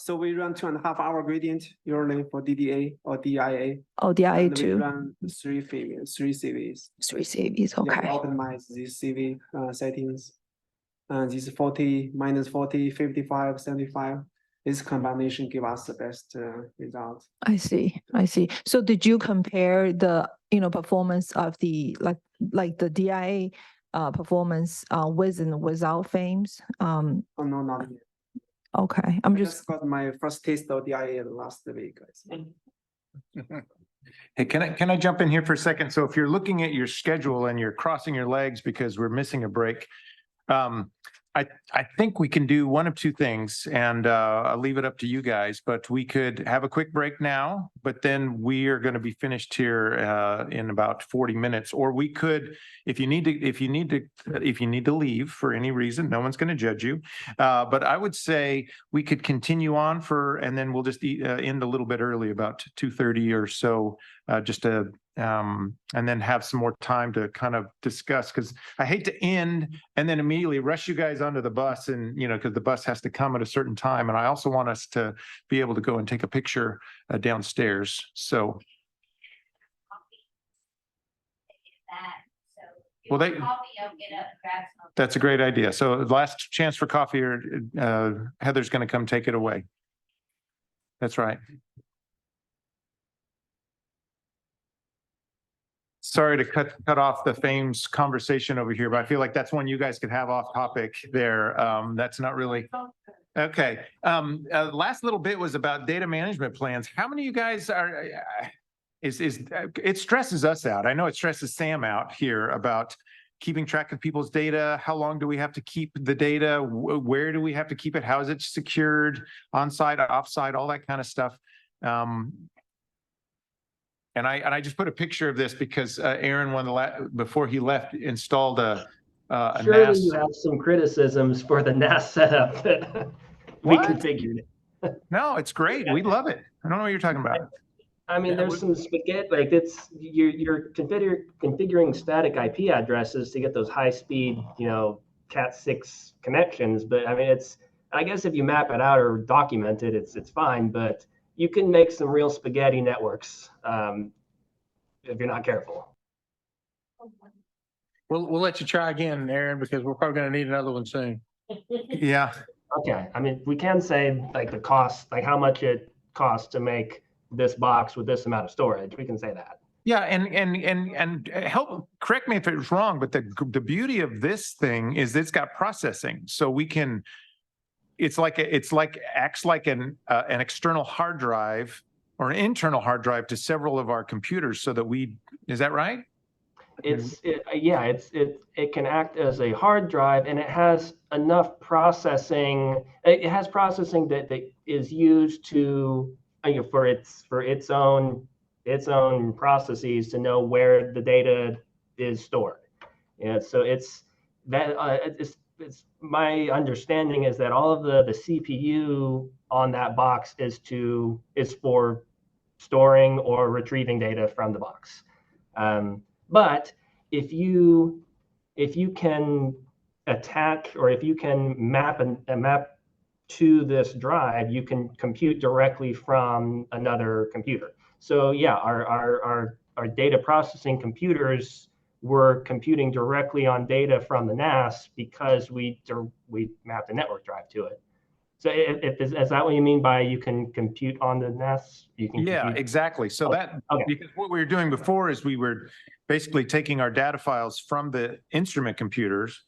so we run 2.5 hour gradient usually for DDA or DIA. Oh, DIA And we too, run three CVs. 3 CVs, Yeah, we okay. optimize these CV settings. These 40, -40, 55, 75. This combination give us the best result. I see. So did you compare the, performance of the, like the DIA performance with and without FAMES? Oh, no, not yet. Okay, I just got my first taste of DIA last week. Hey, can I jump in here for a second? So if you're looking at your schedule and you're crossing your legs because we're missing a break, I think we can do one of two things, and I'll leave it up to you guys, but we could have a quick break now, but then we are going to be finished here in about 40 minutes. Or we could, if you need to leave for any reason, no one's going to judge you. But I would say we could continue on and then we'll just end a little bit early, about 2:30 or so, just to and then have some more time to kind of discuss, because I hate to end and then immediately rush you guys onto the bus, and because the bus has to come at a certain time, and I also want us to be able to go and take a picture downstairs. So well, that's a great idea. So last chance for coffee, or Heather's going to come take it away. That's right. Sorry to cut off the FAMES conversation over here, but I feel like that's one you guys could have off topic there. That's not really. Okay. Last little bit was about data management plans. How many of you guys are, it stresses us out. I know it stresses Sam out here about keeping track of people's data. How long do we have to keep the data? Where do we have to keep it? How is it secured? On-site, off-site, all that kind of stuff. And I just put a picture of this because Aaron, before he left, installed a Surely NAS. you have some criticisms for the NAS setup that we configured. No, it's great. We love it. I don't know what you're talking about. I mean, there's some spaghetti, like you're configuring static IP addresses to get those high speed, Cat6 connections. But I mean, I guess if you map it out or document it, it's fine. But you can make some real spaghetti networks if you're not careful. We'll let you try again, Aaron, because we're probably going to need another one soon. Yeah. Okay. I mean, we can say like the cost, like how much it costs to make this box with this amount of storage. We can say that. Yeah, and help correct me if it's wrong, but the beauty of this thing is it's got processing, so we can. It's like acts like an external hard drive or an internal hard drive to several of our computers, so that is that right? It can act as a hard drive, and it has enough processing. It has processing that is used to for its own processes to know where the data is stored. And so it's my understanding is that all of the CPU on that box is for storing or retrieving data from the box. But if you can attach, or if you can map to this drive, you can compute directly from another computer. So yeah, our data processing computers were computing directly on data from the NAS because we mapped a network drive to it. So is that what you mean by you can compute on the NAS? Yeah, exactly. So because what we were doing before is we were basically taking our data files from the instrument computers,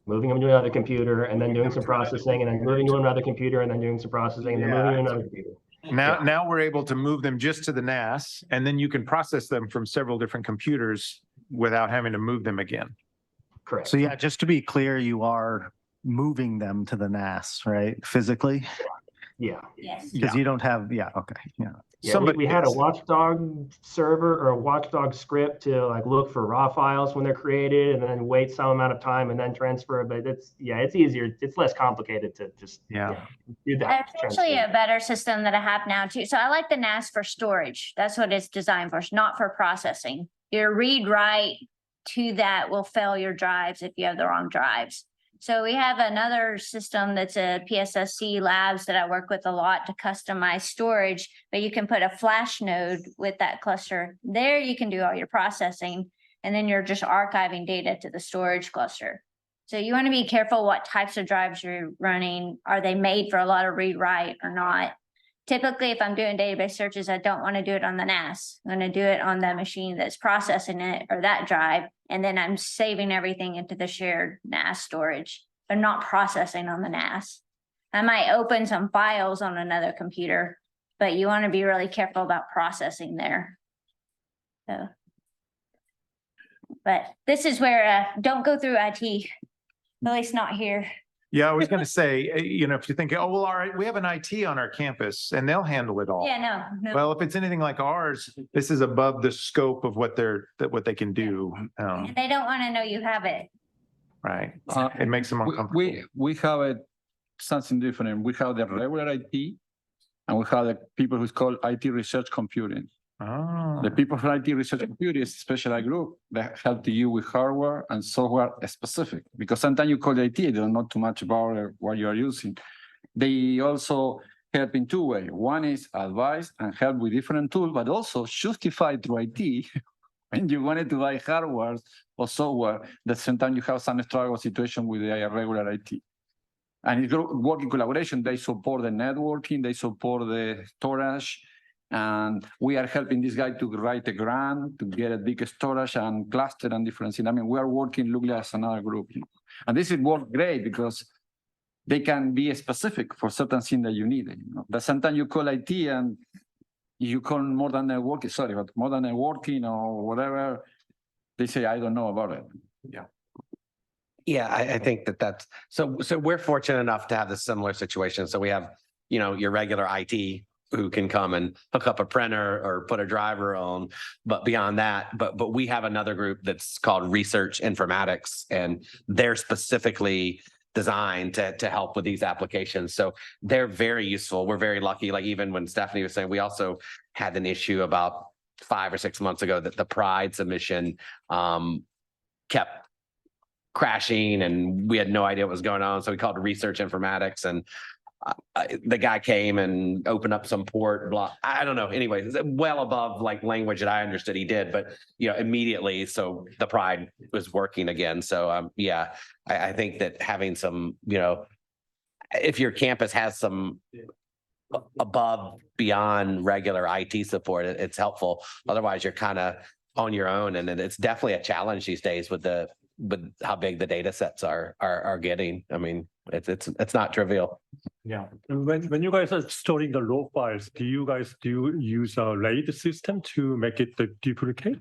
moving them to another computer, and then doing some processing, and then moving to another computer, and then doing some processing, and then moving to another computer. Now we're able to move them just to the NAS, and then you can process them from several different computers without having to move them again. Correct. So yeah, just to be clear, you are moving them to the NAS, right? Physically? Yeah. Yes. Because you don't have, yeah, okay, yeah. Yeah, we had a watchdog server or a watchdog script to like look for raw files when they're created and then wait some amount of time and then transfer. But it's easier. It's less complicated to just do that. There's actually a better system that I have now too. So I like the NAS for storage. That's what it's designed for, not for processing. Your read write to that will fail your drives if you have the wrong drives. So we have another system that's a PSSC Labs that I work with a lot to customize storage, but you can put a flash node with that cluster. There you can do all your processing, and then you're just archiving data to the storage cluster. So you want to be careful what types of drives you're running. Are they made for a lot of read write or not? Typically, if I'm doing database searches, I don't want to do it on the NAS. I'm going to do it on the machine that's processing it or that drive. And then I'm saving everything into the shared NAS storage. I'm not processing on the NAS. I might open some files on another computer, but you want to be really careful about processing there. So, but this is where don't go through IT, at least not here. Yeah, I was going to say, if you think, oh, well, all right, we have an IT on our campus and they'll handle it all. Yeah, no. Well, if it's anything like ours, this is above the scope of what they can do. And they don't want to know you have it. Right. It makes them uncomfortable. We have something different. We have the regular IT and we have the people who's called IT research computing. Oh. The people from IT research computing is a specialized group that help you with hardware and software specific, because sometimes you call the IT, they don't know too much about what you are using. They also help in two ways. One is advice and help with different tools, but also justify through IT when you wanted to buy hardware or software that sometimes you have some struggle situation with the regular IT. And it's working collaboration. They support the networking, they support the storage, and we are helping this guy to write a grant to get a big storage and cluster and different things. I mean, we are working locally as another group. And this is work great because they can be specific for certain things that you need. But sometimes you call IT and you call more than networking or whatever. They say, I don't know about it. Yeah. Yeah, I think that's so we're fortunate enough to have this similar situation. So we have, your regular IT who can come and hook up a printer or put a driver on, but beyond that, but we have another group that's called Research Informatics, and they're specifically designed to help with these applications. So they're very useful. We're very lucky. Like even when Stephanie was saying, we also had an issue about 5 or 6 months ago that the Pride submission kept crashing and we had no idea what was going on. So we called it Research Informatics, and the guy came and opened up some port, blah. I don't know. Anyway, it's well above like language that I understood he did, but immediately, so the Pride was working again. So yeah, I think that having some, if your campus has some above beyond regular IT support, it's helpful. Otherwise, you're kind of on your own, and it's definitely a challenge these days with how big the data sets are getting. I mean, it's not trivial. Yeah. And when you guys are storing the raw files, do you use a RAID system to make it duplicate?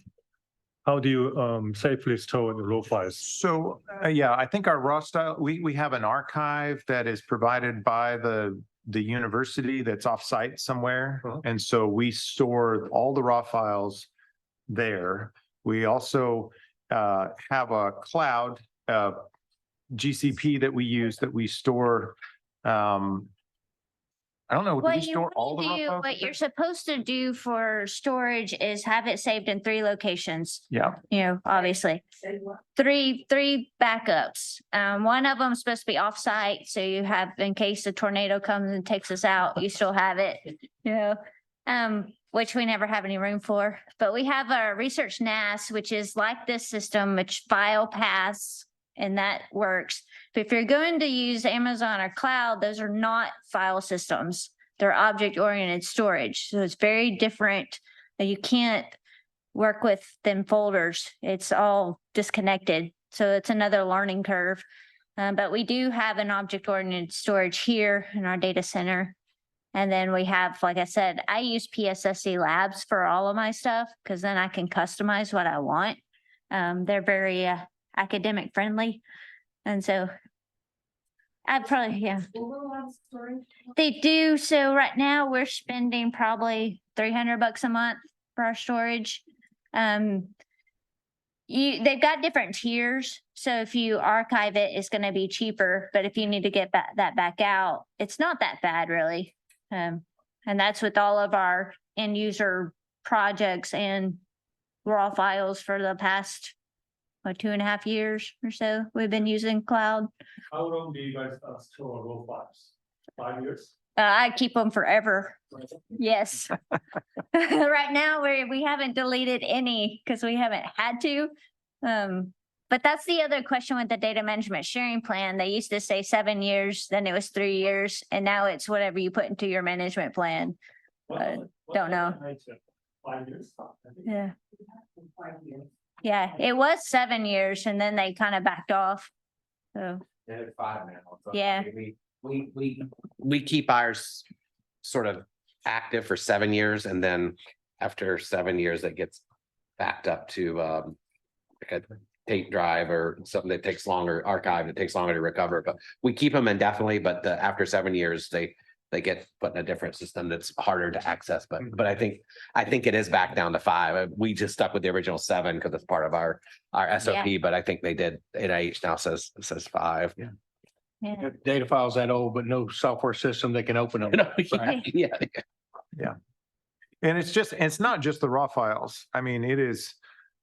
How do you safely store the raw files? So yeah, I think our raw style, we have an archive that is provided by the university that's offsite somewhere. And so we store all the raw files there. We also have a cloud GCP that we use that we store. I don't know. Do we store all the raw files? What you're supposed to do for storage is have it saved in 3 locations. Yeah. Obviously. Three backups. One of them is supposed to be offsite, so you have, in case a tornado comes and takes us out, you still have it. Which we never have any room for. But we have our research NAS, which is like this system, which file paths, and that works. But if you're going to use Amazon or cloud, those are not file systems. They're object-oriented storage. So it's very different. You can't work with them folders. It's all disconnected. So it's another learning curve. But we do have an object-oriented storage here in our data center. And then we have, like I said, I use PSSC Labs for all of my stuff because then I can customize what I want. They're very academic friendly. And so I'd probably, yeah. They do. So right now we're spending probably $300 a month for our storage. They've got different tiers. So if you archive it, it's going to be cheaper. But if you need to get that back out, it's not that bad really. And that's with all of our end user projects and raw files for the past 2.5 years or so. We've been using cloud. How long do you guys store raw files? 5 years? I keep them forever. Yes. Right now, we haven't deleted any because we haven't had to. But that's the other question with the data management sharing plan. They used to say 7 years, then it was 3 years, and now it's whatever you put into your management plan. Don't know. 5 years? Yeah. Yeah, it was 7 years and then they kind of backed off. So, They're 5 now. So Yeah. We keep ours sort of active for 7 years, and then after 7 years, it gets backed up to like a tape drive or something that takes longer, archive, it takes longer to recover. But we keep them indefinitely, but after 7 years, they get put in a different system that's harder to access. But I think it is back down to 5. We just stuck with the original 7 because it's part of our SOP, but I think they did, NIH now says 5. yeah. Data files that old, but no software system that can open them. Right. Yeah. Yeah. And it's not just the raw files. I mean, it is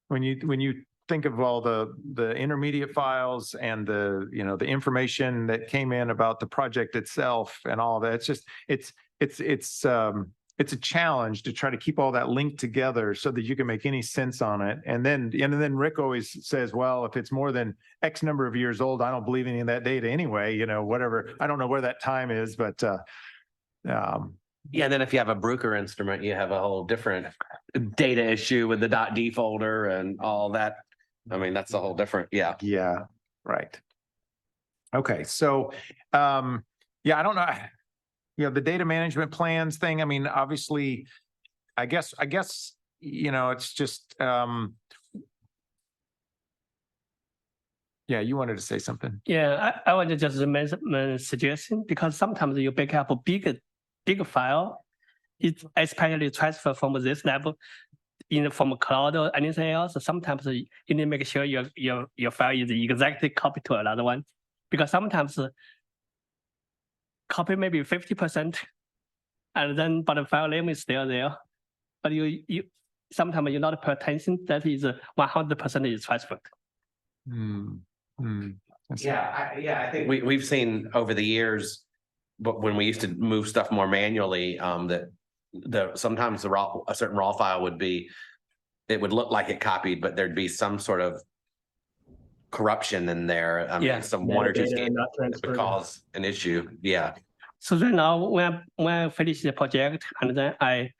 when you think of all the intermediate files and the information that came in about the project itself and all that. It's a challenge to try to keep all that linked together so that you can make any sense on it. And then Rick always says, well, if it's more than X number of years old, I don't believe any of that data anyway, whatever. I don't know where that time is, but Yeah, then if you have a Bruker instrument, you have a whole different data issue with the .d folder and all that. I mean, that's a whole different, yeah. Yeah, right. Okay, so I don't know. The data management plans thing. I mean, obviously, I guess it's just you wanted to say something. Yeah, I want to just make a suggestion because sometimes you back up a bigger file, it's especially transfer from this level from a cloud or anything else. Sometimes you need to make sure your file is exactly copied to another one, because sometimes copy maybe 50%, and then but the file name is still there. But you sometimes you not pay attention that is 100% is transferred. I think we've seen over the years, but when we used to move stuff more manually, that sometimes a certain raw file it would look like it copied, but there'd be some sort of corruption in there. Some one or two scans that would cause an issue. Yeah. So right now, when I finish the project, and then I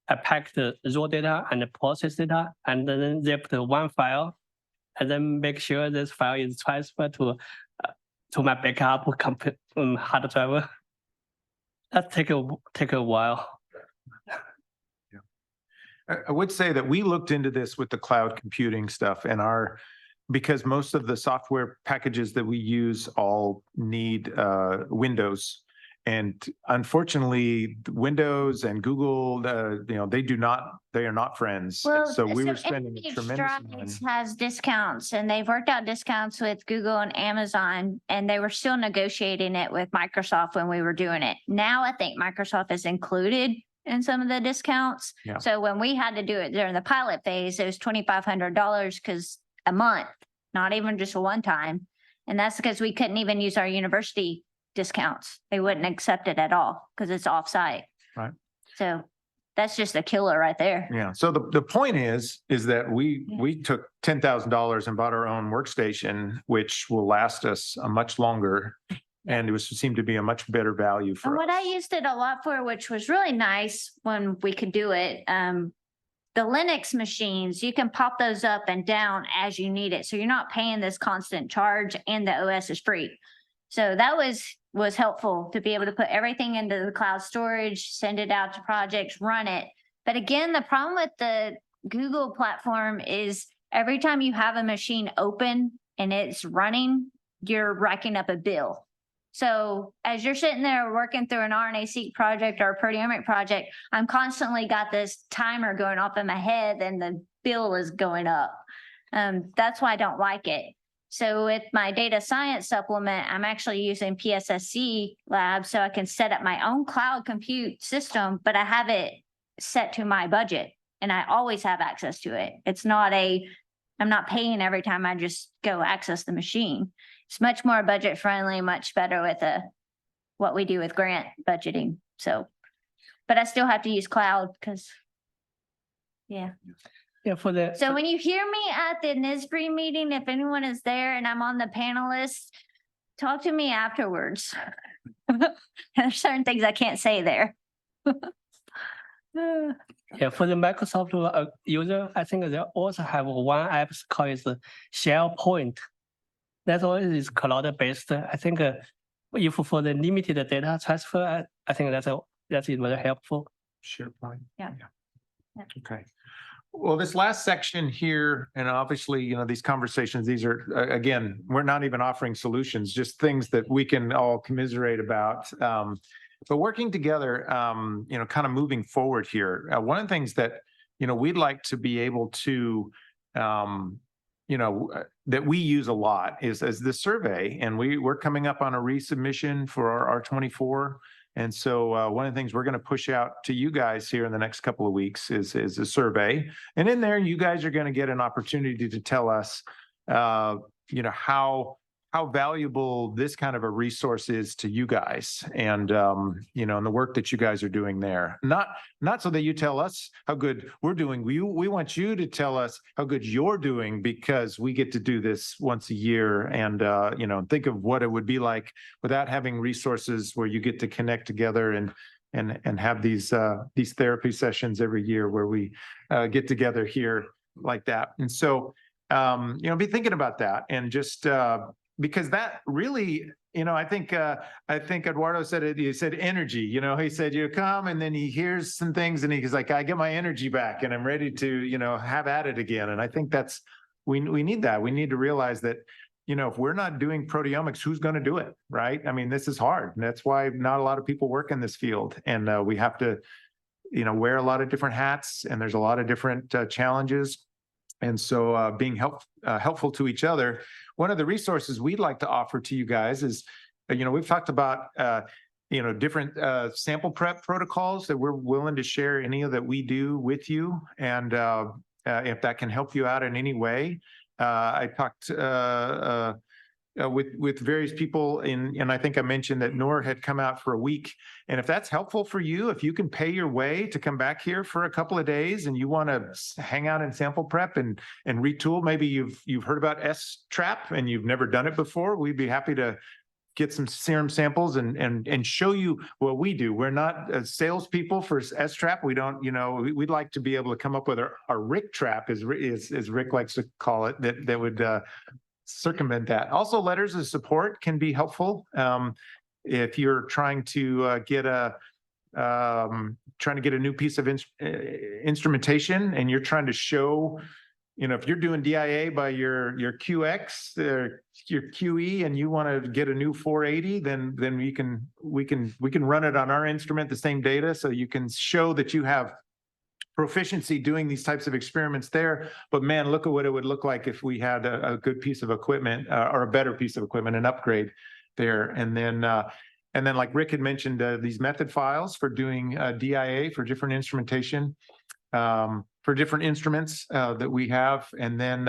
pack the raw data and the process data, and then zip the one file, and then make sure this file is transferred to my backup hard drive. That take a while. I would say that we looked into this with the cloud computing stuff and because most of the software packages that we use all need Windows. And unfortunately, Windows and Google, they are not friends. Well, so we were spending a NIH tremendous Drives amount. has discounts, and they've worked out discounts with Google and Amazon, and they were still negotiating it with Microsoft when we were doing it. Now I think Microsoft is included in some of the discounts. Yeah. So when we had to do it during the pilot phase, it was $2,500 because a month, not even just a one time. And that's because we couldn't even use our university discounts. They wouldn't accept it at all because it's offsite. Right. So that's just a killer right there. Yeah. So the point is that we took $10,000 and bought our own workstation, which will last us a much longer, and it seemed to be a much better value for And us. what I used it a lot for, which was really nice when we could do it, the Linux machines, you can pop those up and down as you need it. So you're not paying this constant charge, and the OS is free. So that was helpful to be able to put everything into the cloud storage, send it out to projects, run it. But again, the problem with the Google platform is every time you have a machine open and it's running, you're racking up a bill. So as you're sitting there working through an RNA-seq project or a proteomic project, I'm constantly got this timer going off in my head and the bill is going up. That's why I don't like it. So with my data science supplement, I'm actually using PSSC Lab so I can set up my own cloud compute system, but I have it set to my budget and I always have access to it. It's not I'm not paying every time I just go access the machine. It's much more budget friendly, much better with what we do with grant budgeting. So, but I still have to use cloud because, yeah. Yeah, for the. So when you hear me at the NISBRI meeting, if anyone is there and I'm on the panelist, talk to me afterwards. There's certain things I can't say there. Yeah, for the Microsoft user, I think they also have one app called SharePoint. That's always cloud-based. I think if for the limited data transfer, I think that's very helpful. SharePoint. Yeah. Okay. Well, this last section here, and obviously, these conversations, these are, again, we're not even offering solutions, just things that we can all commiserate about. But working together, kind of moving forward here, one of the things that, we'd like to be able to, that we use a lot is as the survey, and we're coming up on a resubmission for our R24. And so one of the things we're going to push out to you guys here in the next couple of weeks is a survey. And in there, you guys are going to get an opportunity to tell us, how valuable this kind of a resource is to you guys and, and the work that you guys are doing there. Not so that you tell us how good we're doing. We want you to tell us how good you're doing because we get to do this once a year and, think of what it would be like without having resources where you get to connect together and have these therapy sessions every year where we get together here like that. And so, be thinking about that and just, because that really, I think Eduardo said it, he said energy, he said you come and then he hears some things and he's like, I get my energy back and I'm ready to, have at it again. And I think we need that. We need to realize that, if we're not doing proteomics, who's going to do it, right? I mean, this is hard. And that's why not a lot of people work in this field. And we have to, wear a lot of different hats and there's a lot of different challenges. And so being helpful to each other. One of the resources we'd like to offer to you guys is, we've talked about, different sample prep protocols that we're willing to share any of that we do with you. And if that can help you out in any way, I talked with various people and I think I mentioned that Noor had come out for a week. And if that's helpful for you, if you can pay your way to come back here for a couple of days and you want to hang out in sample prep and retool, maybe you've heard about S-Trap and you've never done it before, we'd be happy to get some serum samples and show you what we do. We're not salespeople for S-Trap. We don't, we'd like to be able to come up with our Rick trap, as Rick likes to call it, that would circumvent that. Also, letters of support can be helpful if you're trying to get a new piece of instrumentation and you're trying to show, if you're doing DIA by your QX or your QE and you want to get a new 480, then we can run it on our instrument, the same data, so you can show that you have proficiency doing these types of experiments there. But man, look at what it would look like if we had a good piece of equipment or a better piece of equipment, an upgrade there. And then like Rick had mentioned, these method files for doing DIA for different instrumentation, for different instruments that we have. And then,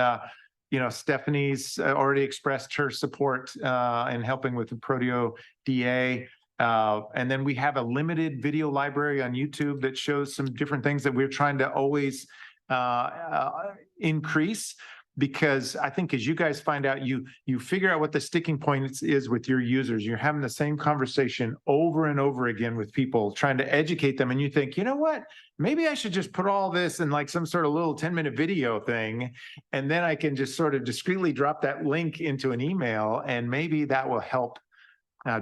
Stephanie's already expressed her support in helping with the Proteo DA. And then we have a limited video library on YouTube that shows some different things that we're trying to always increase, because I think as you guys find out, you figure out what the sticking point is with your users. You're having the same conversation over and over again with people, trying to educate them. And you think, you know what, maybe I should just put all this in like some sort of little 10-minute video thing. And then I can just sort of discreetly drop that link into an email and maybe that will help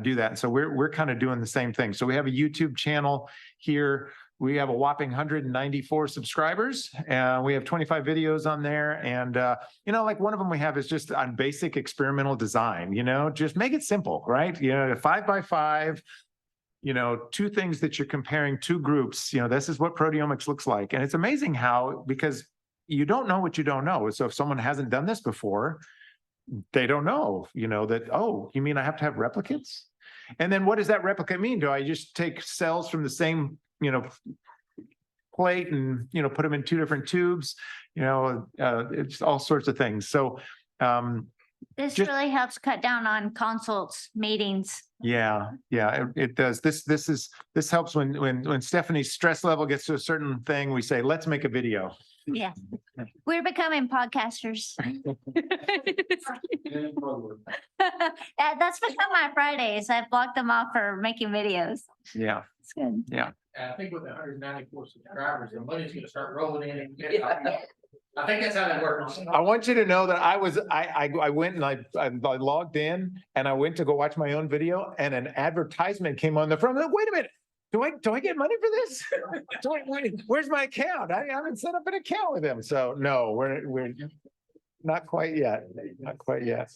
do that. So we're kind of doing the same thing. So we have a YouTube channel here We have a whopping 194 subscribers, and we have 25 videos on there. And, like one of them we have is just on basic experimental design, just make it simple, right? 5x5, two things that you're comparing two groups, this is what proteomics looks like. And it's amazing how, because you don't know what you don't know. So if someone hasn't done this before, they don't know, that, oh, you mean I have to have replicates? And then what does that replicate mean? Do I just take cells from the same, plate and, put them in two different tubes? It's all sorts of things. So, This just- really helps cut down on consults, meetings. yeah, it does. This helps when Stephanie's stress level gets to a certain thing, we say, let's make a video. Yeah. We're becoming podcasters. That's become my Fridays. I've blocked them off for making videos. Yeah, It's good. yeah. I think with 194 subscribers, the money's gonna start rolling in. I think that's how that works. I want you to know that I went and I logged in and I went to go watch my own video, and an advertisement came on the front. I'm like, wait a minute. Do I get money for this? Where's my account? I haven't set up an account with them. So no, we're not quite yet. Not quite yet.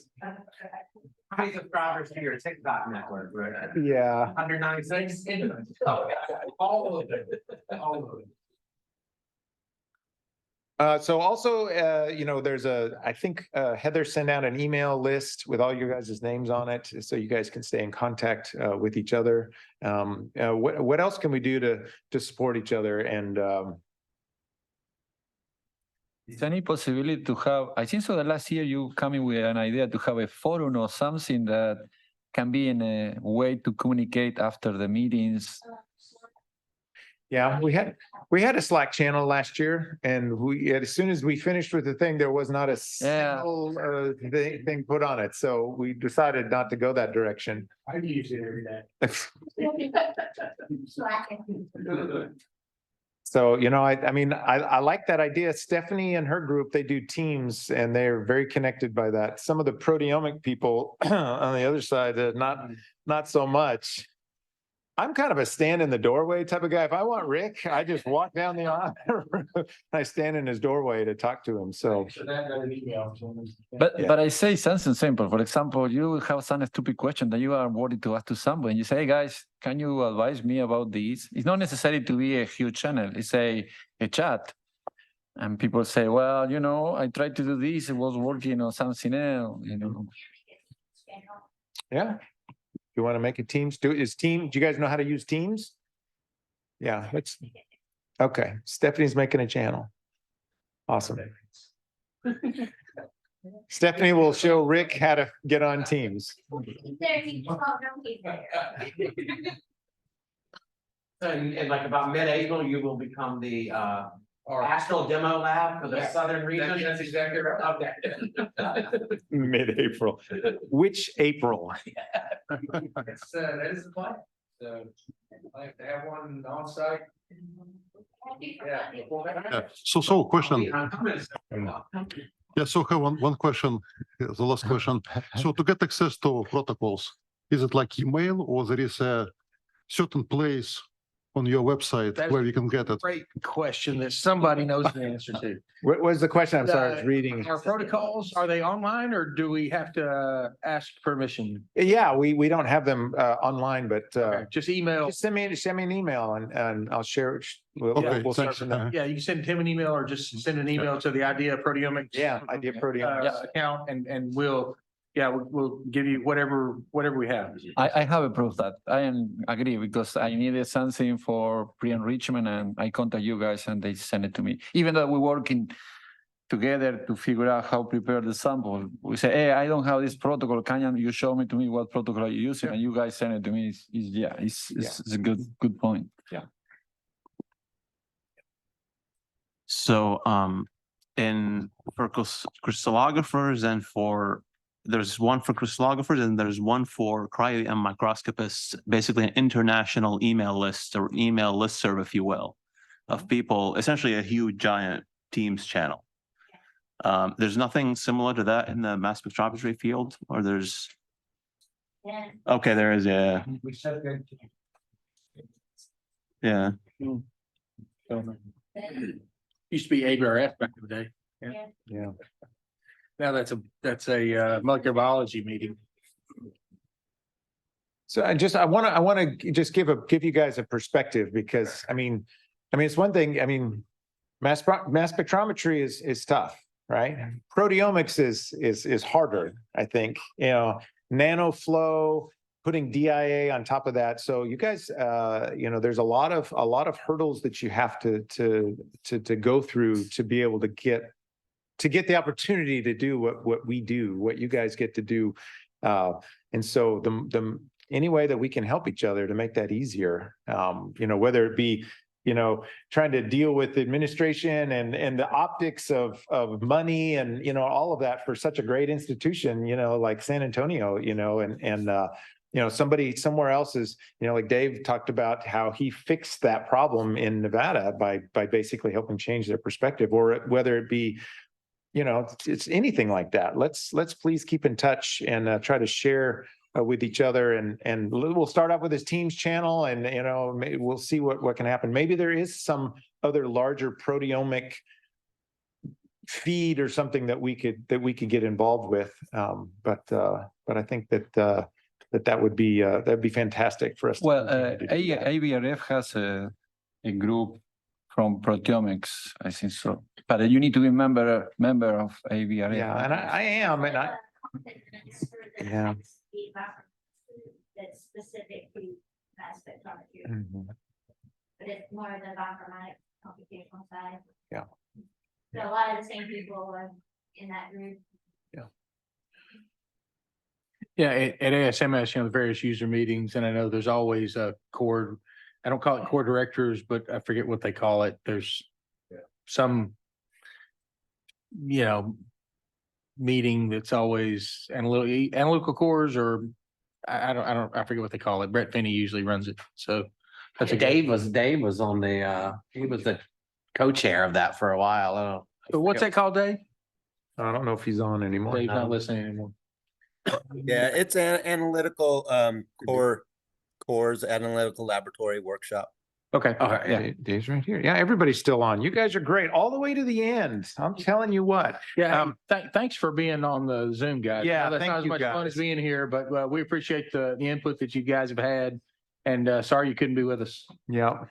How many subscribers to your TikTok network? Yeah. 196? All of it. All of it. So also, there's I think Heather sent out an email list with all your guys' names on it, so you guys can stay in contact with each other. What else can we do to support each other? And is there any possibility to have, I think so the last year you coming with an idea to have a forum or something that can be in a way to communicate after the meetings? yeah, we had a Slack channel last year, and as soon as we finished with the thing, there was not a single thing put on it. So we decided not to go that direction. I use it every day. So, I like that idea. Stephanie and her group, they do teams, and they're very connected by that. Some of the proteomic people on the other side, not so much. I'm kind of a stand in the doorway type of guy. If I want Rick, I just walk down the aisle. I stand in his doorway to talk to him. So But I say something simple. For example, you have some stupid question that you are worried to ask to someone. You say, hey guys, can you advise me about this? It's not necessary to be a huge channel. It's a chat. And people say, well, I tried to do this. It was working or something else, yeah. You want to make a Teams? Do you guys know how to use Teams? Yeah, okay. Stephanie's making a channel. Awesome. Stephanie will show Rick how to get on Teams. So in like about mid-April, you will become the Astral Demo Lab for the southern region. That's exactly right. Okay. Mid-April. Which April? That is the plan. So I have to have one on site. Yeah. So question. Yeah, so I have one question, the last question. So to get access to protocols, is it like email, or there is a certain place on your website That's where you can get it? Great question that somebody knows the answer to. What was the question? I'm sorry, I was reading. Our protocols, are they online or do we have to ask permission? Yeah, we don't have them online, but Just email. just send me an email and I'll share it. We'll start thanks. from there. Yeah, you can send Tim an email or just send an email to the Idea Proteomics. Yeah, Idea Proteomics. Account and we'll give you whatever we have. I have a proof that I agree, because I needed something for pre-enrichment and I contact you guys and they send it to me. Even though we're working together to figure out how to prepare the sample, we say, hey, I don't have this protocol. Can you show me to me what protocol are you using? And you guys send it to me. It's a good point. Yeah. So for crystallographers and there's one for crystallographers and there's one for cryo-EM microscopists, basically an international email list or email listserv, if you will, of people, essentially a huge giant Teams channel. There's nothing similar to that in the mass spectrometry field, or there's. Okay, there is, yeah. Yeah. Used to be ABRF back in the day. Yeah. Now that's a molecular biology meeting. So I want to just give you guys a perspective because I mean, it's one thing, I mean, mass spectrometry is tough, right? Proteomics is harder, I think, you know, nanoflow, putting DIA on top of that. So you guys, you know, there's a lot of hurdles that you have to go through to be able to get the opportunity to do what we do, what you guys get to do. And so the any way that we can help each other to make that easier, you know, whether it be, you know, trying to deal with administration and the optics of money and, you know, all of that for such a great institution, you know, like San Antonio, you know, and you know, somebody somewhere else is, you know, like Dave talked about how he fixed that problem in Nevada by basically helping change their perspective, or whether it be, you know, it's anything like that. Let's please keep in touch and try to share with each other, and we'll start off with this Teams channel, and you know, we'll see what can happen. Maybe there is some other larger proteomic feed or something that we could get involved with. But I think that would be fantastic for us. Well, ABRF has a group from Proteomics, I think so. But you need to be member of ABRF. Yeah, and I am, and I. Yeah. That's specific to mass spectrometry, Mhm. but it's more of the bioinformatics computational side. Yeah. So a lot of the same people are in that group. Yeah, at ASMS, you know, the various user meetings, and I know there's always a core, I don't call it core directors, but I forget what they call it. There's some, you know, meeting that's always analytical cores, or I forget what they call it. Brett Finney usually runs it. So that's Dave was on the he was the co-chair of that for a while. I don't know. But what's that called, Dave? I don't know if he's on anymore. Dave's not listening anymore. Yeah, it's an analytical cores analytical laboratory workshop. Okay. All right. Yeah. Dave's right here. Yeah, everybody's still on. You guys are great all the way to the end. I'm telling you what. Yeah. Thanks for being on the Zoom, guys. Yeah, That's thank not as you, much fun guys. as being here, but we appreciate the input that you guys have had. And sorry you couldn't be with us. Yeah.